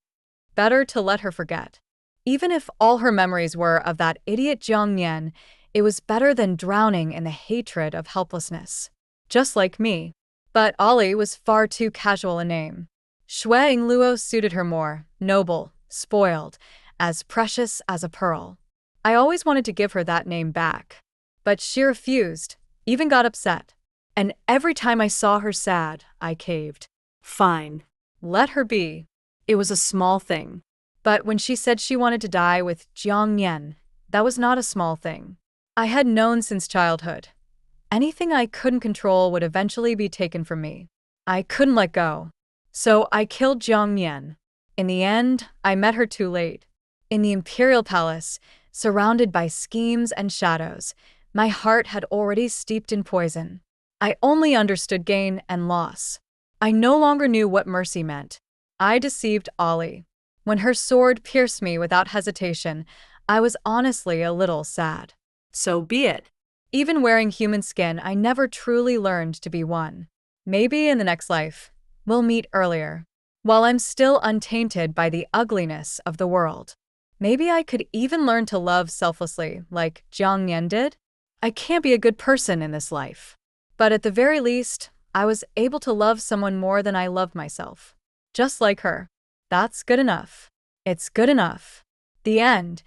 Better to let her forget. Even if all her memories were of that idiot Jiang Yan, it was better than drowning in the hatred of helplessness. Just like me. But Ollie was far too casual a name. Shui Luo suited her more, noble, spoiled, as precious as a pearl. I always wanted to give her that name back. But she refused, even got upset. And every time I saw her sad, I caved. Fine. Let her be. It was a small thing. But when she said she wanted to die with Jiang Yan, that was not a small thing. I had known since childhood. Anything I couldn't control would eventually be taken from me. I couldn't let go. So I killed Jiang Yan. In the end, I met her too late. In the imperial palace, surrounded by schemes and shadows, my heart had already steeped in poison. I only understood gain and loss. I no longer knew what mercy meant. I deceived Ollie. When her sword pierced me without hesitation, I was honestly a little sad. So be it. Even wearing human skin, I never truly learned to be one. Maybe in the next life, we'll meet earlier. While I'm still untainted by the ugliness of the world. Maybe I could even learn to love selflessly, like Jiang Yan did. I can't be a good person in this life. But at the very least, I was able to love someone more than I loved myself. Just like her. That's good enough. It's good enough. The end.